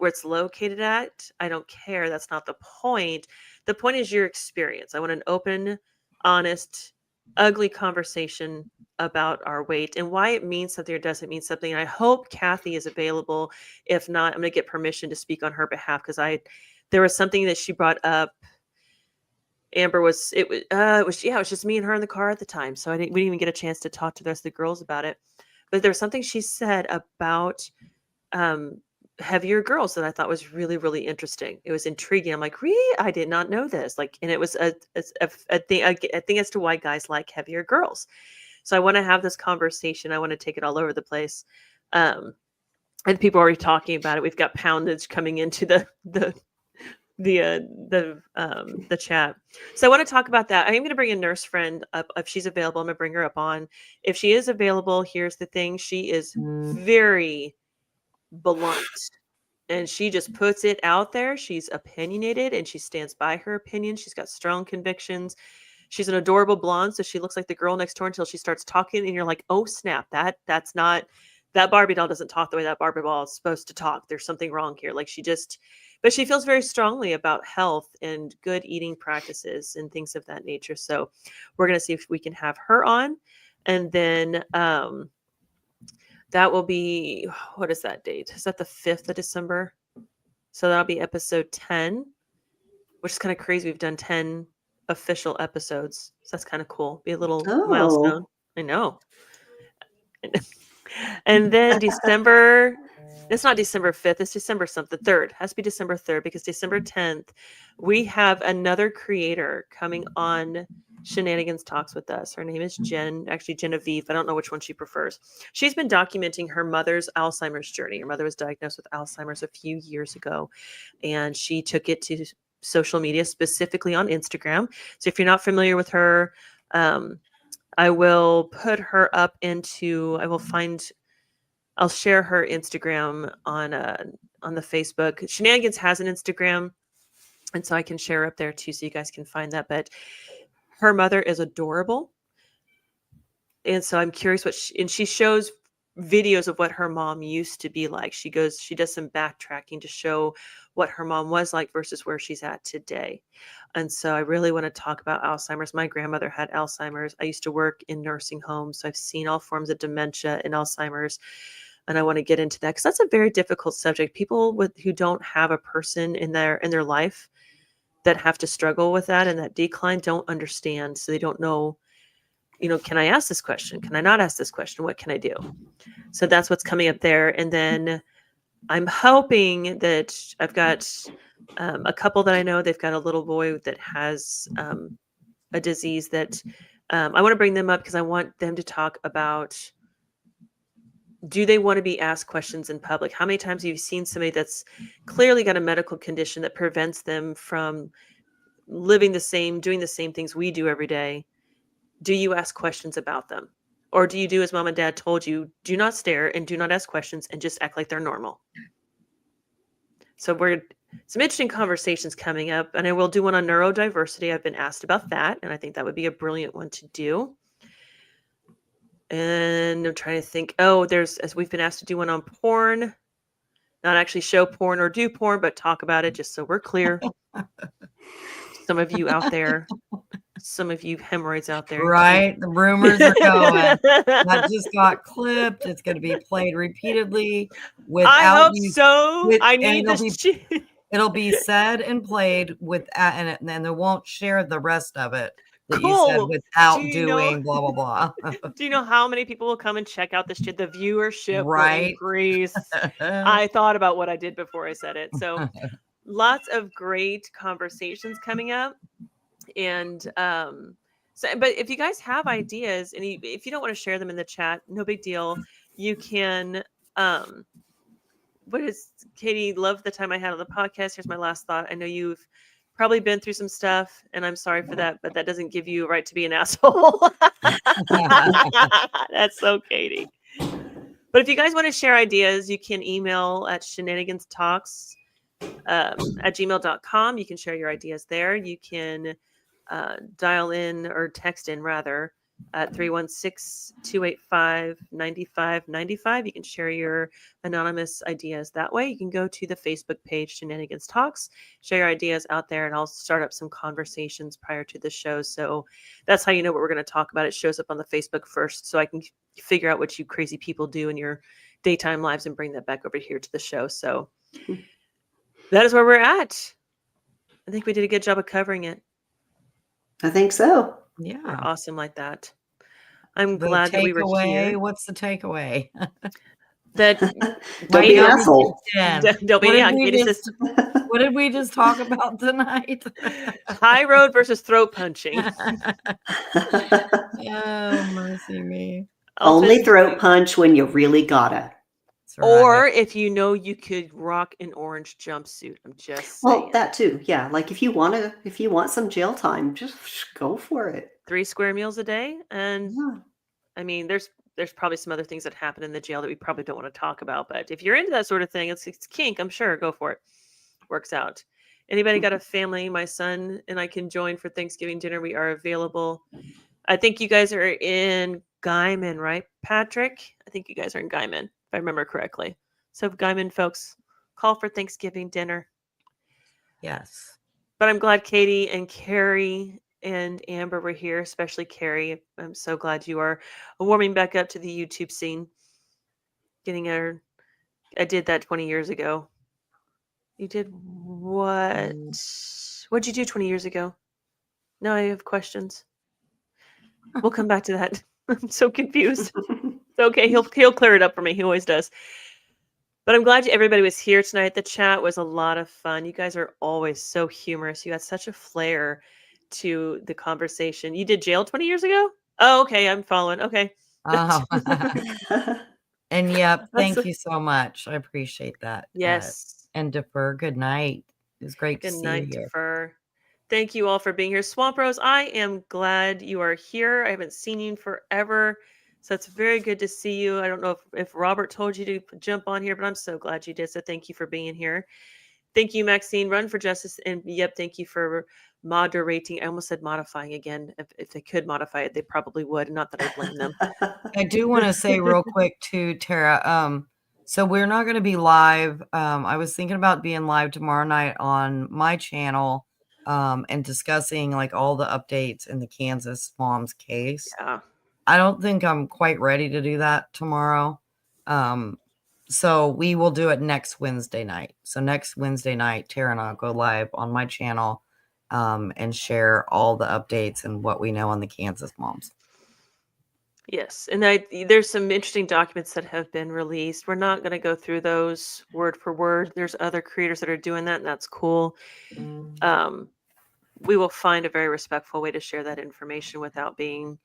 it's located at, I don't care. That's not the point. The point is your experience. I want an open, honest, ugly conversation about our weight and why it means something or doesn't mean something. And I hope Kathy is available. If not, I'm going to get permission to speak on her behalf because there was something that she brought up. Amber it was just me and her in the car at the time. So we didn't even get a chance to talk to the rest of the girls about it. But there was something she said about um, heavier girls that I thought was really, really interesting. It was intriguing. I'm like, really? I did not know this. Like, and it was a thing as to why guys like heavier girls. So I want to have this conversation. I want to take it all over the place. And people are already talking about it. We've got poundage coming into the chat. So I want to talk about that. I am going to bring a nurse friend up if she's available. I'm going to bring her up on. If she is available, here's the thing. She is very blunt and she just puts it out there. She's opinionated and she stands by her opinion. She's got strong convictions. She's an adorable blonde, so she looks like the girl next door until she starts talking and you're like, "Oh snap, that's not that Barbie doll doesn't talk the way that Barbie doll is supposed to talk. There's something wrong here." Like but she feels very strongly about health and good eating practices and things of that nature. So we're going to see if we can have her on. And then that will be, what is that date? Is that the 5th of December? So that'll be episode 10, which is kind of crazy. We've done 10 official episodes. So that's kind of cool. Be a little milestone.
Oh.
I know. And then December, it's not December 5th, it's December something. The 3rd. Has to be December 3rd because December 10th, we have another creator coming on SheNanigans Talks with us. Her name is Genevieve. I don't know which one she prefers. She's been documenting her mother's Alzheimer's journey. Her mother was diagnosed with Alzheimer's a few years ago, and she took it to social media, specifically on Instagram. So if you're not familiar with her, I will put her up I'll share her Instagram on the Facebook. Shenanigans has an Instagram, and so I can share up there too, so you guys can find that. But her mother is adorable, and so I'm curious and she shows videos of what her mom used to be like. She does some backtracking to show what her mom was like versus where she's at today. And so I really want to talk about Alzheimer's. My grandmother had Alzheimer's. I used to work in nursing homes, so I've seen all forms of dementia and Alzheimer's. And I want to get into that because that's a very difficult subject. People who don't have a person in their life that have to struggle with that and that decline don't understand. So they don't know, can I ask this question? Can I not ask this question? What can I do? So that's what's coming up there. And then I'm hoping that I've got a couple that I know. They've got a little boy that has a disease that I want to bring them up because I want them to talk about, do they want to be asked questions in public? How many times have you seen somebody that's clearly got a medical condition that prevents them from doing the same things we do every day? Do you ask questions about them? Or do you do as mom and dad told you, do not stare and do not ask questions and just act like they're normal? So we're some interesting conversations coming up, and I will do one on neurodiversity. I've been asked about that, and I think that would be a brilliant one to do. And I'm trying to think. Oh, as we've been asked to do one on porn, not actually show porn or do porn, but talk about it just so we're clear. Some of you out there, some of you hemorrhoids out there.
Right? The rumors are going. That just got clipped. It's going to be played repeatedly without
I hope
you.
so. I need
it'll
this.
it'll be said and played and they won't share the rest of it that you said
Cool.
without
Do you know-
doing blah blah blah.
Do you know how many people will come and check out this shit? The viewership will
Right?
increase. I thought about what I did before I said it. So lots of great conversations coming up. And but if you guys have ideas and if you don't want to share them in the chat, no big deal. You can what is Katie, love the time I had on the podcast. Here's my last thought. I know you've probably been through some stuff and I'm sorry for that, but that doesn't give you a right to be an asshole. That's so Katie. But if you guys want to share ideas, you can email at SheNanigans Talks at gmail.com. You can share your ideas there. You can dial in or text in rather at 316-285-9595. You can share your anonymous ideas that way. You can go to the Facebook page, SheNanigans Talks, share your ideas out there, and I'll start up some conversations prior to the show. So that's how you know what we're going to talk about. It shows up on the Facebook first, so I can figure out what you crazy people do in your daytime lives and bring that back over here to the show. So that is where we're at. I think we did a good job of covering it.
I think so.
Yeah.
We're awesome like that. I'm
The
glad that we were here.
What's the takeaway?
That
Don't be an asshole.
What did we just talk about tonight?
High road versus throat punching.
Oh, mercy me.
Only throat punch when you really gotta.
Or if you know you could rock an orange jumpsuit. I'm just saying.
Well, that too. Yeah. Like if you want some jail time, just go for it.
3 square meals a day. And I mean, there's probably some other things that happen in the jail that we probably don't want to talk about. But if you're into that sort of thing, it's kink, I'm sure. Go for it. Works out. Anybody got a family? My son and I can join for Thanksgiving dinner. We are available. I think you guys are in Guyman, right, Patrick? I think you guys are in Guyman, if I remember correctly. So Guyman folks, call for Thanksgiving dinner.
Yes.
But I'm glad Katie and Carrie and Amber were here, especially Carrie. I'm so glad you are warming back up to the YouTube scene. I did that 20 years ago. You did what? What'd you do 20 years ago? Now I have questions. We'll come back to that. I'm so confused. It's okay. He'll clear it up for me. He always does. But I'm glad everybody was here tonight. The chat was a lot of fun. You guys are always so humorous. You got such a flair to the conversation. You did jail 20 years ago? Oh, okay. I'm following. Okay.
Oh. And yep, thank you so much. I appreciate that.
Yes.
And Defer, good night. It was great to see you. Good night,
Defer. Thank you all for being here. Swamp Rose, I am glad you are here. I haven't seen you in forever. So it's very good to see you. I don't know if Robert told you to jump on here, but I'm so glad you did. So thank you for being here. Thank you, Maxine. Run for Justice. And yep, thank you for moderating. I almost said modifying again. If they could modify it, they probably would. Not that I blame them.
I do want to say real quick too, Tara. So we're not going to be live. I was thinking about being live tomorrow night on my channel and discussing like all the updates in the Kansas mom's case.
Yeah.
I don't think I'm quite ready to do that tomorrow. So we will do it next Wednesday night. So next Wednesday night, Tara and I'll go live on my channel and share all the updates and what we know on the Kansas moms.
Yes. And there's some interesting documents that have been released. We're not going to go through those word for word. There's other creators that are doing that, and that's cool. We will find a very respectful way to share that information without being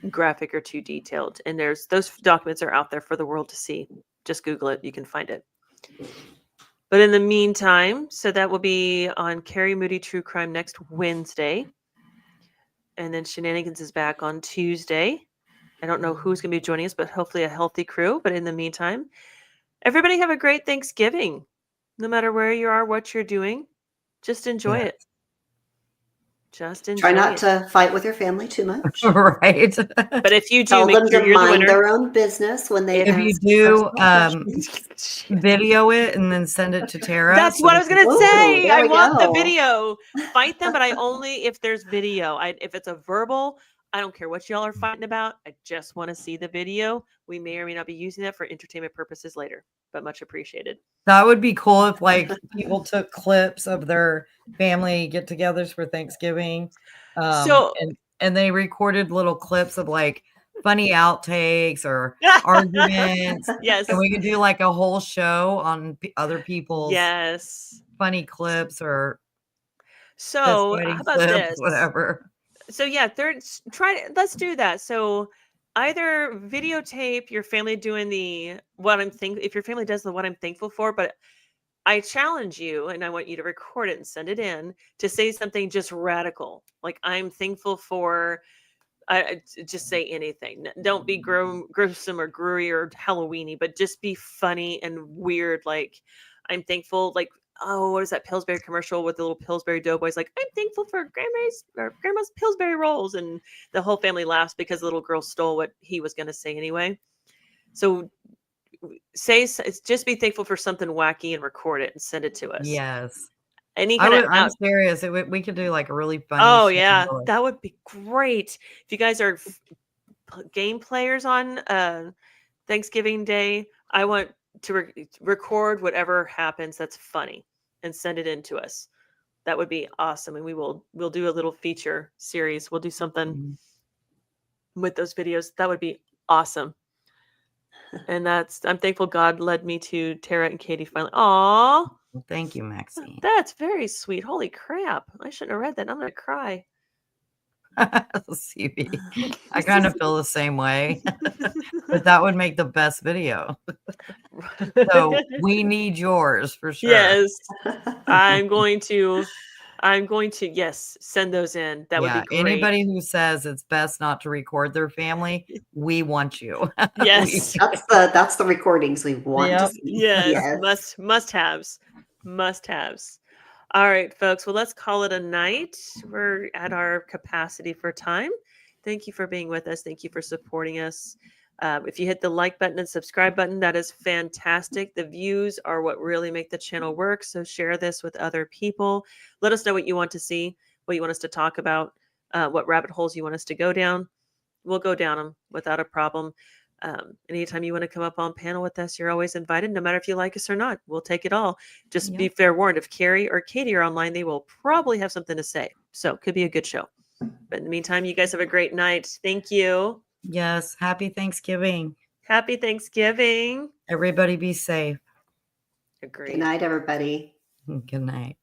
graphic or too detailed. And those documents are out there for the world to see. Just Google it. You can find it. But in the meantime, so that will be on Carrie Moody True Crime next Wednesday. And then SheNanigans is back on Tuesday. I don't know who's going to be joining us, but hopefully a healthy crew. But in the meantime, everybody have a great Thanksgiving. No matter where you are, what you're doing, just enjoy
Yeah.
it. Just enjoy
Try not
it.
to fight with your family too much.
Right.
But if you do,
Tell
make
them
sure
to
you're the
mind
winner.
their own business when they
If you
ask
do
personal questions.
video it and then send it to Tara.
That's
so
what
we
I was
can-
gonna
Ooh,
say.
there
I
we
want the
go.
video. Fight them, but I only if there's video. If it's a verbal, I don't care what y'all are fighting about. I just want to see the video. We may or may not be using that for entertainment purposes later, but much appreciated.
That would be cool if like people took clips of their family get-togethers for Thanksgiving,
So
and they recorded little clips of like funny outtakes or arguments,
yes,
and we could do like a whole show on other people's
yes.
funny clips or
So how
fist-fighting
about
clips,
this?
whatever.
So yeah, let's do that. So either videotape your family doing the what I'm think if your family does the what I'm thankful for, but I challenge you and I want you to record it and send it in to say something just radical. Like I'm thankful for just say anything. Don't be gruesome or gruery or Halloweeny, but just be funny and weird. Like I'm thankful. Like oh, what is that Pillsbury commercial with the little Pillsbury Doughboys? Like I'm thankful for grandma's Pillsbury rolls, and the whole family laughs because the little girl stole what he was going to say anyway. So just be thankful for something wacky and record it and send it to us.
Yes.
Any kind of
I'm serious. We could do like a really funny
oh
show
yeah,
with-
that would be great. If you guys are game players on Thanksgiving Day, I want to record whatever happens that's funny and send it in to us. That would be awesome, and we'll do a little feature series. We'll do something
Mhm.
with those videos. That would be awesome. And I'm thankful God led me to Tara and Katie finally. Aw,
Well, thank you, Maxine.
that's very sweet. Holy crap. I shouldn't have read that. I'm going to cry.
CB. I kind of feel the same way, but that would make the best video. So we need yours for sure.
Yes. I'm going to yes, send those in. That would be great.
Anybody who says it's best not to record their family, we want you.
Yes.
That's the recordings we want to
Yep.
see.
Yes. Must haves. All right, folks. Well, let's call it a night. We're at our capacity for time. Thank you for being with us. Thank you for supporting us. If you hit the like button and subscribe button, that is fantastic. The views are what really make the channel work. So share this with other people. Let us know what you want to see, what you want us to talk about, what rabbit holes you want us to go down. We'll go down them without a problem. Anytime you want to come up on panel with us, you're always invited, no matter if you like us or not. We'll take it all. Just be fair warned, if Carrie or Katie are online, they will probably have something to say. So it could be a good show. But in the meantime, you guys have a great night. Thank you.
Yes. Happy Thanksgiving.
Happy Thanksgiving.
Everybody be safe.
Agreed.
Good night, everybody.
Good night.